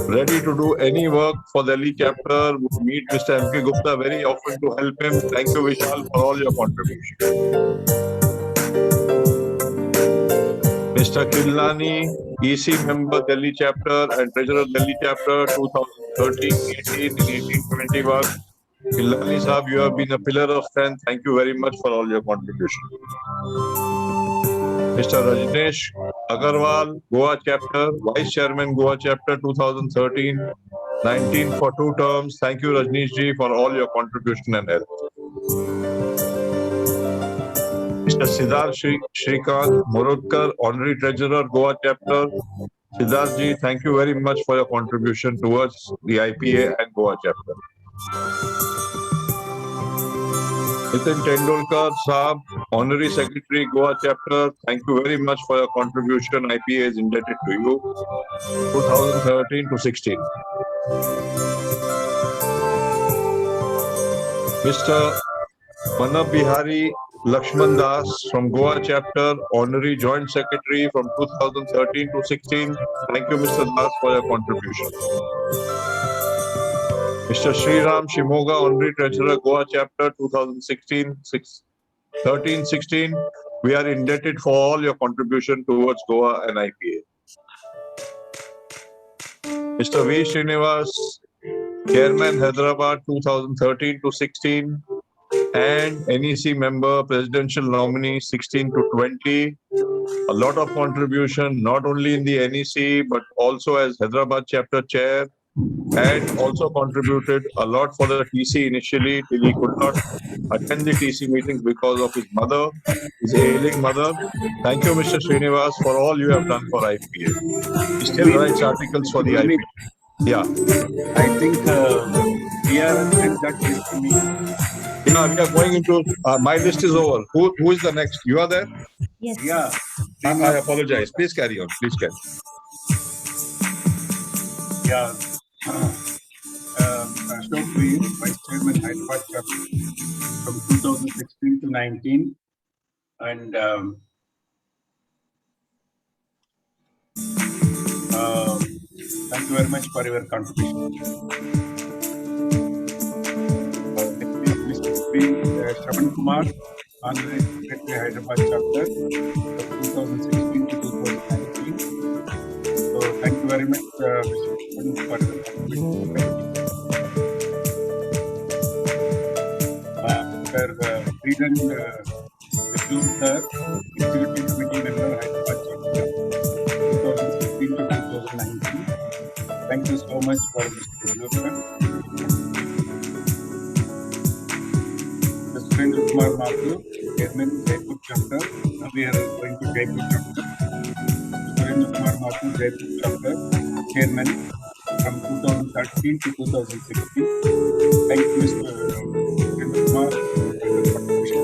ready to do any work for Delhi chapter, would meet Mr. M.K. Gupta very often to help him. Thank you, Vishal, for all your contribution. Mr. Killani, EC member Delhi chapter and treasurer Delhi chapter 2013-18 and 18-21. Killani Sahab, you have been a pillar of strength. Thank you very much for all your contribution. Mr. Rajneesh Agarwal, Goa chapter, vice chairman Goa chapter 2013-19 for 2 terms. Thank you, Rajneesh ji, for all your contribution and help. Mr. Siddharth Shrikant Murudkar, honorary treasurer Goa chapter. Siddharth ji, thank you very much for your contribution towards the IPA and Goa chapter. Nitin Tendulkar Saab, honorary secretary Goa chapter. Thank you very much for your contribution. IPA is indebted to you. 2013-16. Mr. Manabihari Lakshman Das from Goa chapter, honorary joint secretary from 2013-16. Thank you, Mr. Das, for your contribution. Mr. Sriram Shimoga, honorary treasurer Goa chapter 2013-16. We are indebted for all your contribution towards Goa and IPA. Mr. V. Srinivas, chairman Hyderabad 2013-16. And NEC member, presidential nominee 16-20. A lot of contribution, not only in the NEC, but also as Hyderabad chapter chair, and also contributed a lot for the TC initially till he could not attend the TC meetings because of his mother, his ailing mother. Thank you, Mr. Srinivas, for all you have done for IPA. He still writes articles for the IPA. Yeah. I think we are at that list. Yeah, we are going into, my list is over. Who is the next? You are there? Yes. Yeah. I apologize. Please carry on. Please carry on. Yeah. Ashok Veer, Vice Chairman Hyderabad chapter from 2016-19. And thank you very much for your contribution. Mr. Shravan Kumar, honorary secretary Hyderabad chapter from 2016-2019. So thank you very much, Mr. Shravan, for your contribution. Mr. Freedom Vishnu sir, executive committee member Hyderabad chapter 2016-2019. Thank you so much for Mr. Vishnu sir. Surendra Kumar Mathur, Chairman, Jaipur chapter. Now we are going to Jaipur chapter. Surendra Kumar Mathur, Jaipur chapter, Chairman from 2013-2016. Thank you, Mr. Surendra Kumar, for your contribution.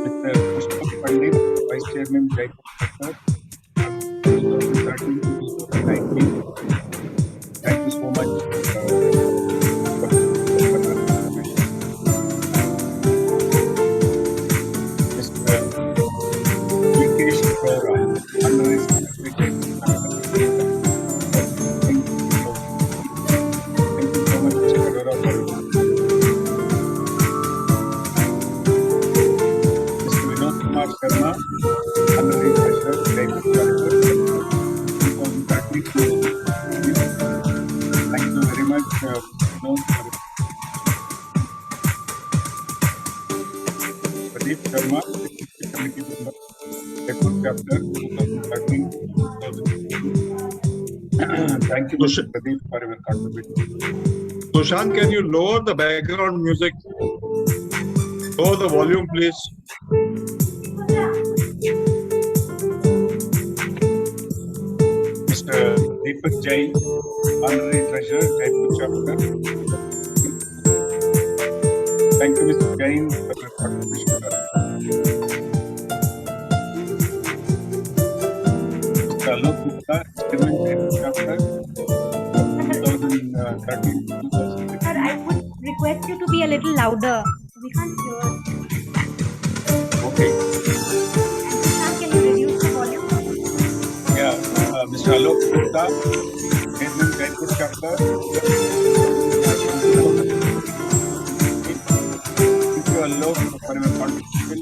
Mr. Pushpak Pandit, Vice Chairman, Jaipur chapter from 2013-2019. Thank you so much. Honorary Secretary. Thank you so much, Mr. Kadora, for your Mr. Vinod Kumar Sharma, honorary treasurer, Jaipur chapter, 2013. Thank you very much, Vinod, for Pradeep Sharma, executive committee member, Jaipur chapter 2013-2016. Thank you, Mr. Pradeep, for your contribution. Sushant, can you lower the background music? Lower the volume, please. Mr. Deepak Jain, honorary treasurer, Jaipur chapter. Thank you, Mr. Jain, for your contribution. Mr. Alok Gupta, Chairman, Jaipur chapter, 2013-2016. Sir, I would request you to be a little louder. We can't hear. Okay. Can you reduce the volume? Yeah, Mr. Gupta, Chairman Jaipur Chapter, from 2015. Thank you, Alok, for your contribution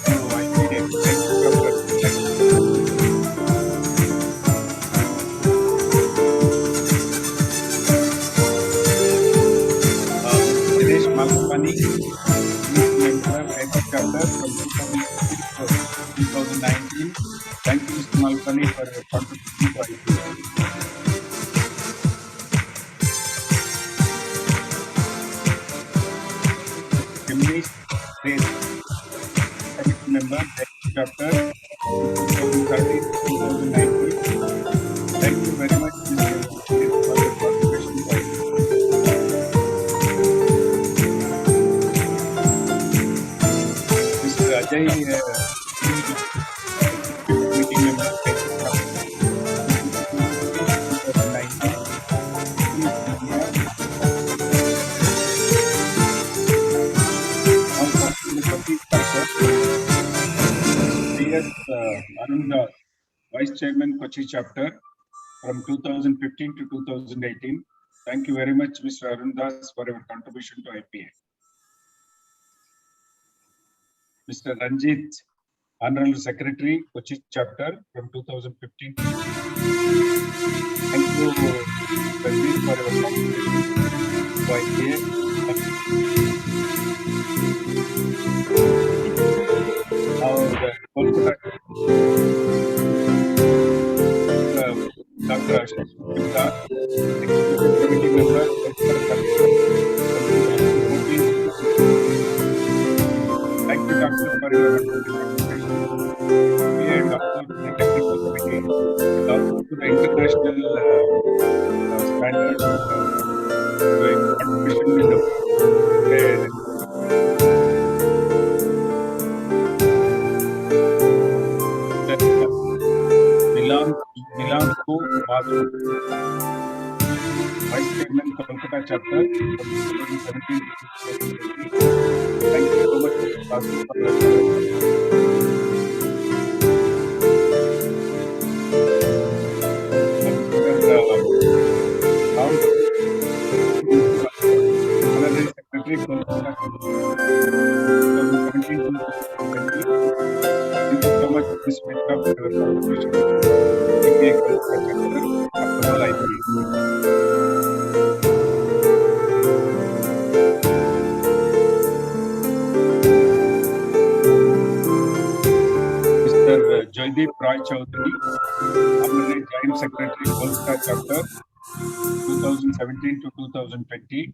to IPA Jaipur Chapter. Thank you. Dinesh Malpani, Committee Member, Jaipur Chapter from 2015 to 2019. Thank you, Mr. Malpani, for your contribution to IPA. Diminish Grace, Committee Member, Jaipur Chapter from 2013 to 2019. Thank you very much, Mr. Grace, for your contribution to IPA. Mr. Ajay, Executive Committee Member, Jaipur Chapter from 2015 to 2019. Please be here. Now, for the Kochi Chapter, Mr. Arunda, Vice Chairman, Kochi Chapter from 2015 to 2018. Thank you very much, Mr. Arundas, for your contribution to IPA. Mr. Ranjit, Honorable Secretary, Kochi Chapter from 2015 to 2018. Thank you, Ranjit, for your contribution to IPA. Now, the Kolkata, Dr. Ashish Gupta, Executive Committee Member, Kolkata Chapter from 2014 to 2018. Thank you, Doctor, for your wonderful contribution to IPA and also to the technical committee and also to the international standard contribution in the Nilanko Basu, Vice Chairman, Kolkata Chapter from 2017 to 2020. Thank you so much, Mr. Basu, for your Honorary Secretary, Kolkata Chapter 2017 to 2020. Thank you so much, Ms. Mitra, for your contribution to IPA Kolkata Chapter of the whole IPA. Mr. Joydeep Roy Chaudhary, Honorary Joint Secretary, Kolkata Chapter 2017 to 2020.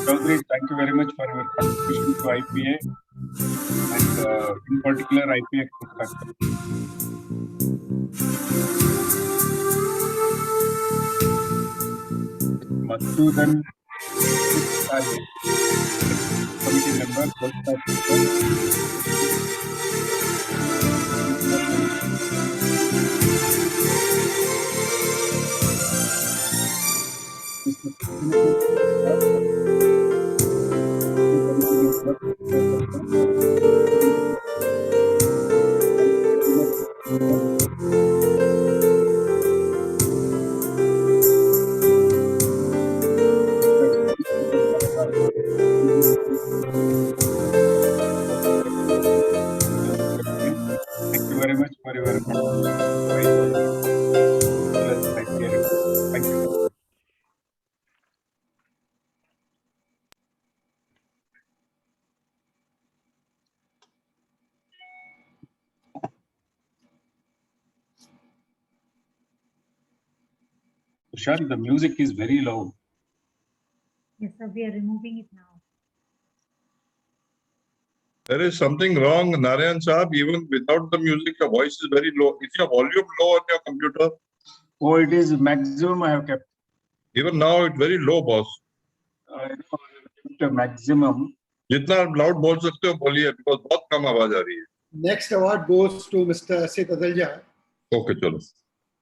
Chaudhary, thank you very much for your contribution to IPA and in particular IPA Kolkata. Madhudan Committee Member, Kolkata Chapter. Mr. Thank you very much for your contribution to IPA. Thank you. Tushar, the music is very loud. Yes, sir, we are removing it now. There is something wrong, Narayan Saab. Even without the music, your voice is very low. Is your volume low on your computer? Oh, it is maximum I have kept. Even now, it's very low, boss. Maximum. जितना loud बोल सकते हो बोलिए, because बहुत कम आवाज आ रही है. Next award goes to Mr. Asit Adalja. Okay, चलो.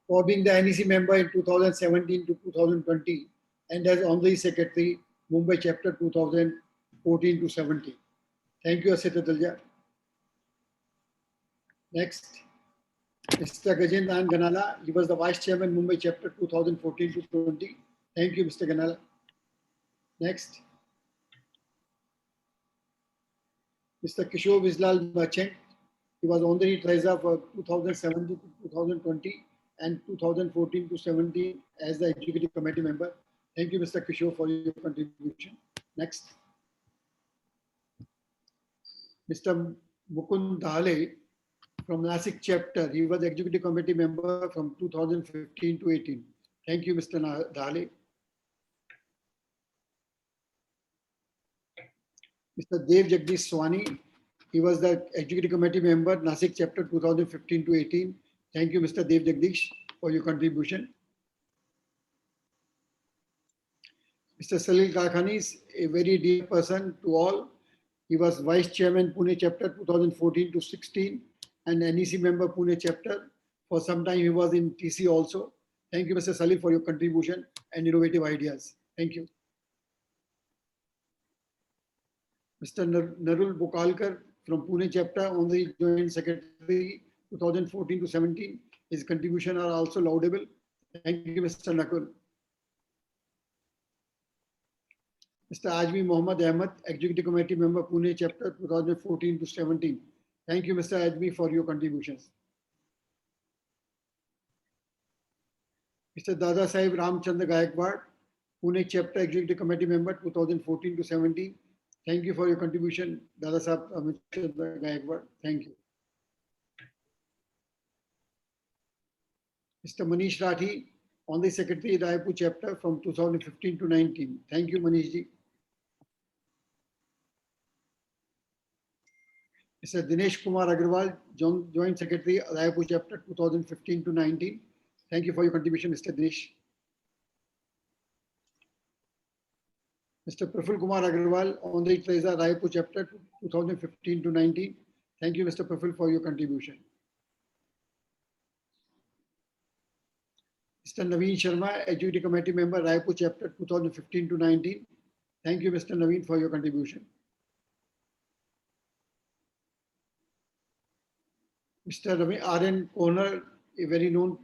For being the NEC member in 2017 to 2020 and as Honorary Secretary, Mumbai Chapter 2014 to 17. Thank you, Asit Adalja. Next. Mr. Gajendran Ganala, he was the Vice Chairman, Mumbai Chapter 2014 to 20. Thank you, Mr. Ganala. Next. Mr. Kishore Vislal Merchant, he was honorary treasurer for 2017 to 2020 and 2014 to 17 as the executive committee member. Thank you, Mr. Kishore, for your contribution. Next. Mr. Mukund Dale from Nasik chapter. He was executive committee member from 2015 to 18. Thank you, Mr. Dale. Mr. Dev Jagdish Swani, he was the executive committee member, Nasik chapter 2015 to 18. Thank you, Mr. Dev Jagdish, for your contribution. Mr. Salil Kakhani is a very dear person to all. He was Vice Chairman, Pune chapter 2014 to 16 and NEC member, Pune chapter. For some time, he was in TC also. Thank you, Mr. Salil, for your contribution and innovative ideas. Thank you. Mr. Narul Bokalkar from Pune chapter, on the Joint Secretary 2014 to 17. His contribution are also laudable. Thank you, Mr. Nakul. Mr. Ajmi Mohammad Ahmed, Executive Committee member, Pune chapter 2014 to 17. Thank you, Mr. Ajmi, for your contributions. Mr. Dada Sahib Ramchandra Gaikwad, Pune chapter Executive Committee member 2014 to 17. Thank you for your contribution, Dada Sahib Ramchandra Gaikwad. Thank you. Mr. Manish Rathi, on the Secretary Raipur chapter from 2015 to 19. Thank you, Manish ji. Mr. Dinesh Kumar Agarwal, Joint Secretary Raipur chapter 2015 to 19. Thank you for your contribution, Mr. Dinesh. Mr. Praful Kumar Agarwal, on the Treasurer Raipur chapter 2015 to 19. Thank you, Mr. Praful, for your contribution. Mr. Naveen Sharma, Executive Committee member, Raipur chapter 2015 to 19. Thank you, Mr. Naveen, for your contribution. Mr. Ravi R.N. Kohner, a very known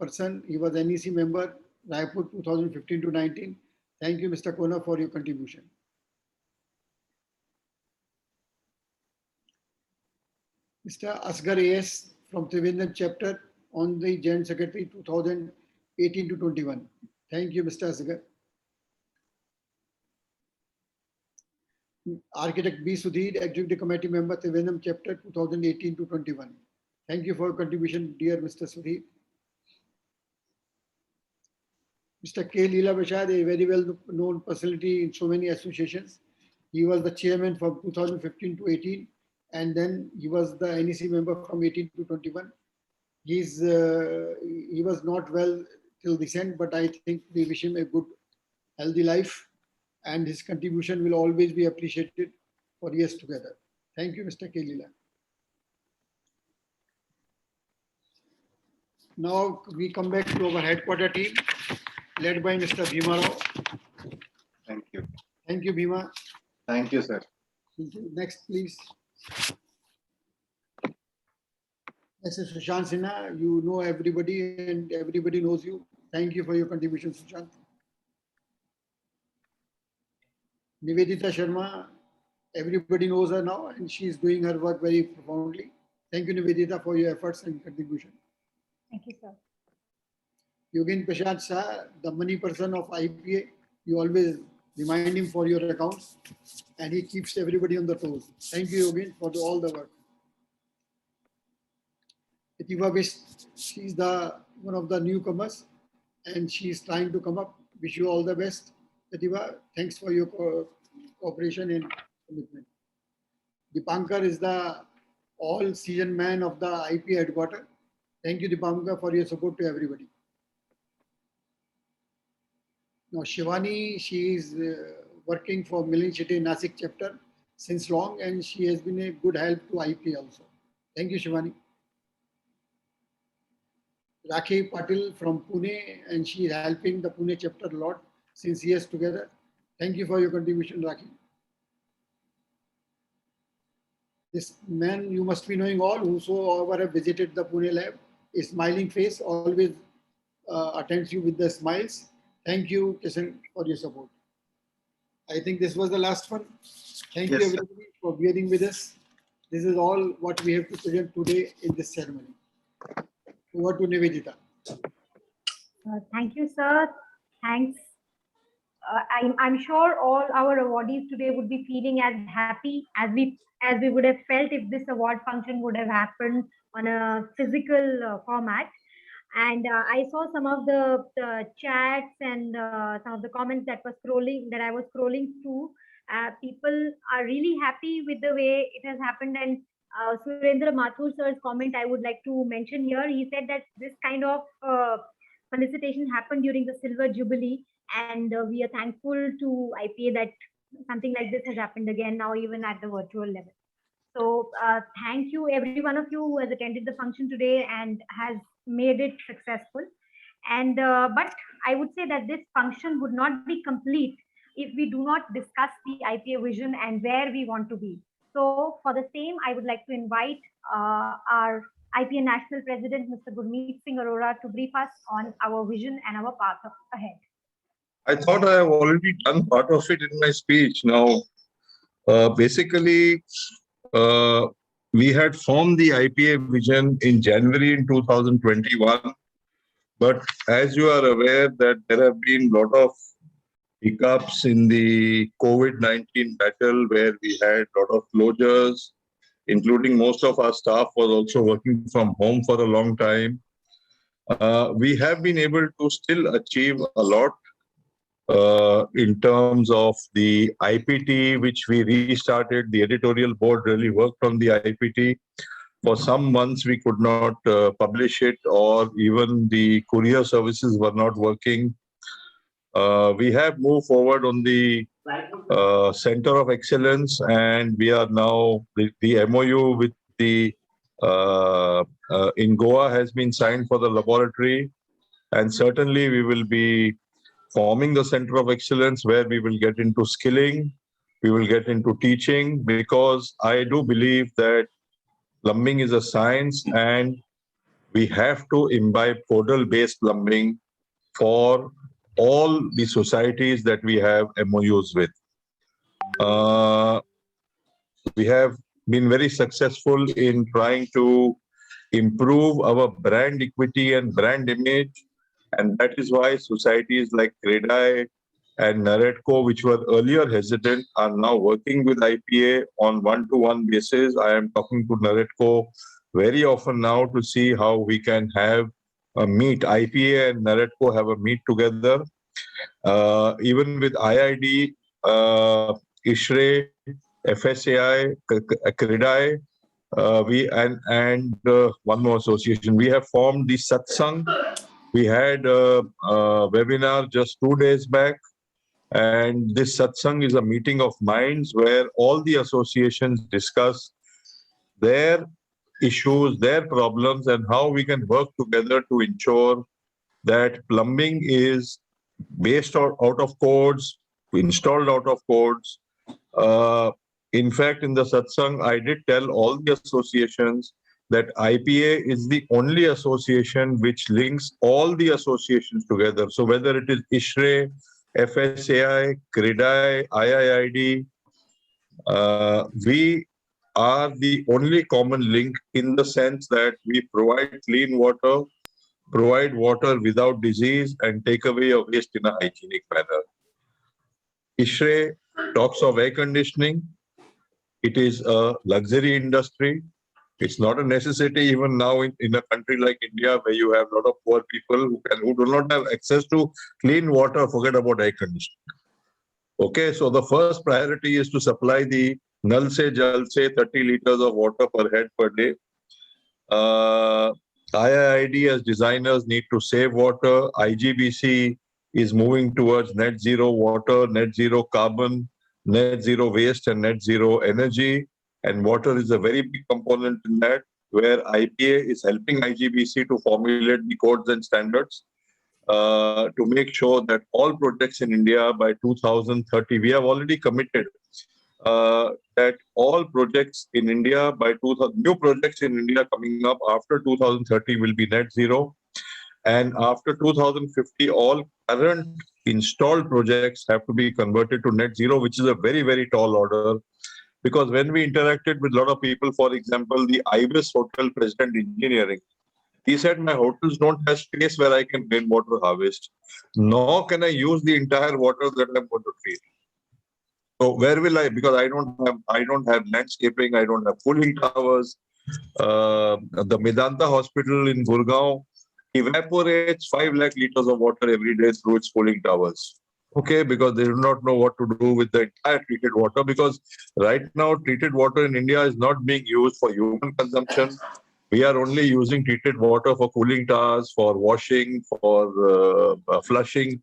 person. He was NEC member, Raipur 2015 to 19. Thank you, Mr. Kohner, for your contribution. Mr. Asghar A.S. from Trivandrum chapter, on the Joint Secretary 2018 to 21. Thank you, Mr. Asghar. Architect B. Sudhir, Executive Committee member, Trivandrum chapter 2018 to 21. Thank you for your contribution, dear Mr. Sudhir. Mr. K. Leela Prasad, a very well known personality in so many associations. He was the chairman from 2015 to 18, and then he was the NEC member from 18 to 21. He was not well till this end, but I think we wish him a good, healthy life, and his contribution will always be appreciated for years together. Thank you, Mr. K. Leela. Now we come back to our headquarter team, led by Mr. Bhima Rao. Thank you. Thank you, Bhima. Thank you, sir. Thank you. Next, please. This is Sushant Sinha. You know everybody and everybody knows you. Thank you for your contribution, Sushant. Nivedita Sharma, everybody knows her now and she is doing her work very profoundly. Thank you, Nivedita, for your efforts and contribution. Thank you, sir. Yogin Prashad Shah, the money person of IPA, you always remind him for your accounts and he keeps everybody on the toes. Thank you, Yogin, for all the work. Atiba Wist, she's one of the newcomers and she's trying to come up. Wish you all the best. Atiba, thanks for your cooperation and commitment. Dipankar is the all-season man of the IPA headquarters. Thank you, Dipankar, for your support to everybody. Now, Shivani, she is working for Millen City Nasik chapter since long, and she has been a good help to IPA also. Thank you, Shivani. Rakhi Patil from Pune, and she is helping the Pune chapter a lot since years together. Thank you for your contribution, Rakhi. This man you must be knowing all, whosoever have visited the Pune lab. a smiling face, always attends you with the smiles. Thank you, Kishan, for your support. I think this was the last one. Thank you, Yes, sir. everybody, for bearing with us. This is all what we have to present today in this ceremony. Over to Nivedita. Thank you, sir. Thanks. I'm sure all our awardees today would be feeling as happy as we would have felt if this award function would have happened on a physical format. And I saw some of the chats and some of the comments that I was scrolling through. People are really happy with the way it has happened. And Surendra Mathur sir's comment I would like to mention here. He said that this kind of felicitation happened during the Silver Jubilee, and we are thankful to IPA that something like this has happened again now, even at the virtual level. So thank you, every one of you who has attended the function today and has made it successful. And but I would say that this function would not be complete if we do not discuss the IPA vision and where we want to be. So for the same, I would like to invite our IPA National President, Mr. Gurmeet Singh Arora, to brief us on our vision and our path ahead. I thought I have already done part of it in my speech. Now, basically, we had formed the IPA vision in January in 2021. But as you are aware that there have been a lot of hiccups in the COVID-19 battle where we had a lot of closures, including most of our staff was also working from home for a long time. We have been able to still achieve a lot in terms of the IPT, which we restarted. The editorial board really worked on the IPT. For some months, we could not publish it, or even the courier services were not working. We have moved forward on the Center of Excellence, and we are now, the MOU with the in Goa has been signed for the laboratory. And certainly we will be forming the Center of Excellence where we will get into skilling, we will get into teaching, because I do believe that plumbing is a science and we have to imbibe codal-based plumbing for all the societies that we have MOUs with. We have been very successful in trying to improve our brand equity and brand image. And that is why societies like Credai and Naredco, which were earlier hesitant, are now working with IPA on one-to-one basis. I am talking to Naredco very often now to see how we can have a meet. IPA and Naredco have a meet together. Even with IID, ISHRE, FSAI, Credai, one more association. We have formed the Satsang. We had a webinar just 2 days back, and this Satsang is a meeting of minds where all the associations discuss their issues, their problems, and how we can work together to ensure that plumbing is based out of codes, installed out of codes. In fact, in the Satsang, I did tell all the associations that IPA is the only association which links all the associations together. So whether it is ISHRE, FSAI, Credai, IIID, we are the only common link in the sense that we provide clean water, provide water without disease, and take away a waste in a hygienic manner. ISHRE talks of air conditioning. It is a luxury industry. It's not a necessity even now in a country like India, where you have a lot of poor people who do not have access to clean water, forget about air conditioning. Okay, so the first priority is to supply the Nal Se Jal Se 30 liters of water per head per day. IIID as designers need to save water. IGBC is moving towards net zero water, net zero carbon, net zero waste, and net zero energy. And water is a very big component in that, where IPA is helping IGBC to formulate the codes and standards to make sure that all projects in India by 2030, we have already committed that all projects in India by 2000, new projects in India coming up after 2030 will be net zero. And after 2050, all current installed projects have to be converted to net zero, which is a very, very tall order. Because when we interacted with a lot of people, for example, the IBIS Hotel President Engineering, he said, my hotels don't have space where I can rainwater harvest, nor can I use the entire water that I'm going to treat. So where will I? Because I don't have landscaping, I don't have cooling towers. The Medanta Hospital in Gurgaon evaporates 5 lakh liters of water every day through its cooling towers. Okay, because they do not know what to do with the entire treated water, because right now treated water in India is not being used for human consumption. We are only using treated water for cooling towers, for washing, for flushing,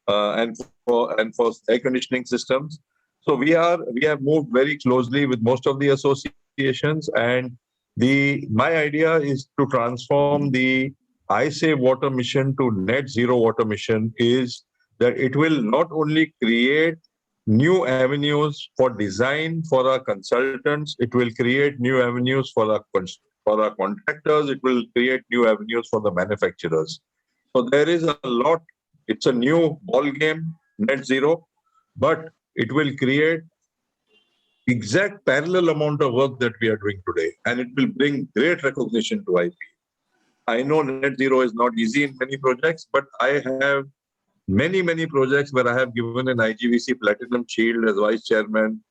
and for air conditioning systems. So we have moved very closely with most of the associations, and my idea is to transform the I Save Water mission to net zero water mission, is that it will not only create new avenues for design for our consultants, it will create new avenues for our contractors, it will create new avenues for the manufacturers. So there is a lot, it's a new ball game, net zero, but it will create exact parallel amount of work that we are doing today, and it will bring great recognition to IP. I know net zero is not easy in many projects, but I have many projects where I have given an IGVC Platinum Shield as Vice Chairman,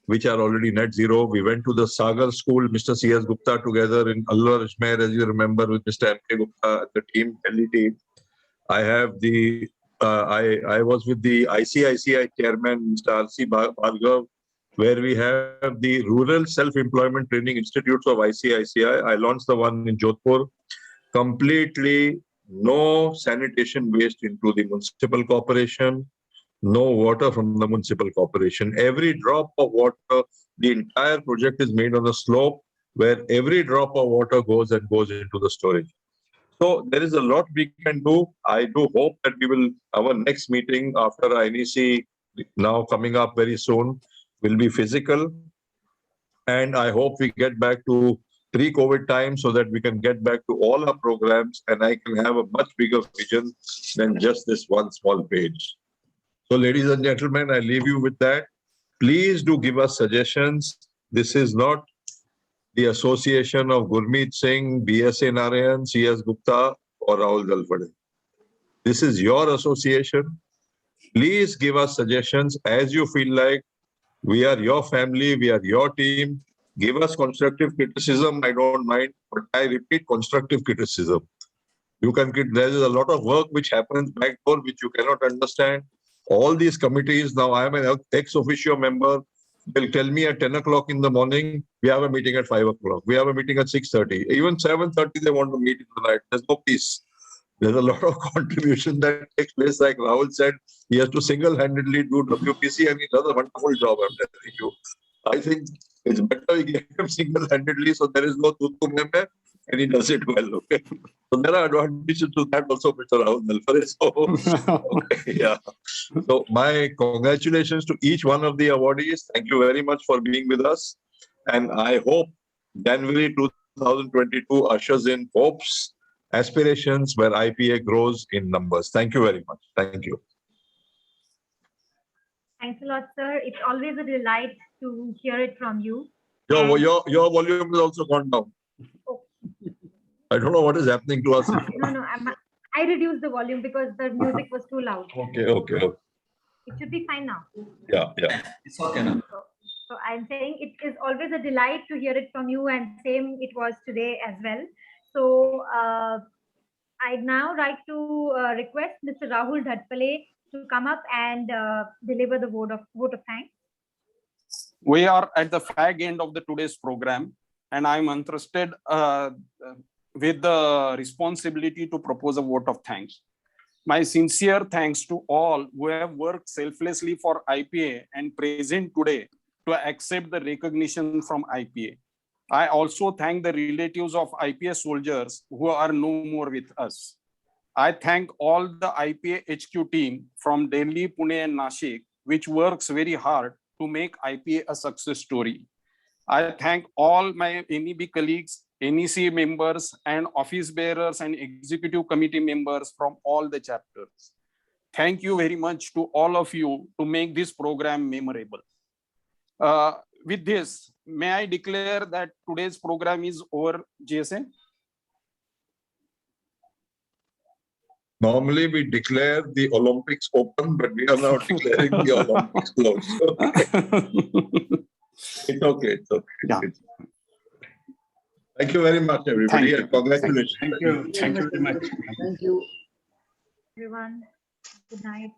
which are already net zero. We went to the Sagar School, Mr. C.S. Gupta together in Alwar Ajmer, as you remember, with Mr. M.K. Gupta, the team, Delhi team. I have I was with the ICICI Chairman, Mr. R.C. Bhargav, where we have the Rural Self-Employment Training Institutes of ICICI. I launched the one in Jodhpur. Completely no sanitation waste into the municipal corporation, no water from the municipal corporation. Every drop of water, the entire project is made on a slope where every drop of water goes into the storage. So there is a lot we can do. I do hope that our next meeting after NEC now coming up very soon will be physical. And I hope we get back to pre-COVID time so that we can get back to all our programs and I can have a much bigger vision than just this one small page. So ladies and gentlemen, I leave you with that. Please do give us suggestions. This is not the association of Gurmeet Singh, B.S.A. Narayan, C.S. Gupta or Rahul Dalfade. This is your association. Please give us suggestions as you feel like. We are your family, we are your team. Give us constructive criticism, I don't mind, but I repeat, constructive criticism. There is a lot of work which happens backdoor, which you cannot understand. All these committees, now I am an ex officio member, they'll tell me at 10 o'clock in the morning, we have a meeting at 5 o'clock, we have a meeting at 6:30. Even 7:30, they want to meet in the night. There's no peace. There's a lot of contribution that takes place. Like Rahul said, he has to single-handedly do WPC and he does a wonderful job, I'm telling you. I think it's better we get him single-handedly so there is no tutu meme and he does it well, okay? So there are advantages to that also, Mr. Rahul Dalfare. So, okay, yeah. So my congratulations to each one of the awardees. Thank you very much for being with us. And I hope January 2022 ushers in hopes, aspirations where IPA grows in numbers. Thank you very much. Thank you. Thanks a lot, sir. It's always a delight to hear it from you. Your volume has also gone down. Oh. I don't know what is happening to us. No, I reduced the volume because the music was too loud. Okay. It should be fine now. Yeah. It's okay now. So I'm saying it is always a delight to hear it from you, and same it was today as well. So I'd now like to request Mr. Rahul Dalfade to come up and deliver the vote of thanks. We are at the fag end of today's program, and I'm entrusted with the responsibility to propose a vote of thanks. My sincere thanks to all who have worked selflessly for IPA and present today to accept the recognition from IPA. I also thank the relatives of IPA soldiers who are no more with us. I thank all the IPA HQ team from Delhi, Pune and Nashik, which works very hard to to make IPA a success story. I thank all my NEB colleagues, NEC members, and office bearers and executive committee members from all the chapters. Thank you very much to all of you to make this program memorable. With this, may I declare that today's program is over, GSA? Normally we declare the Olympics open, but we are now declaring the Olympics closed. It's okay. It's okay. Yeah. Thank you very much, everybody, and congratulations. Thank you. Thank you very much. Thank you. Everyone, good night.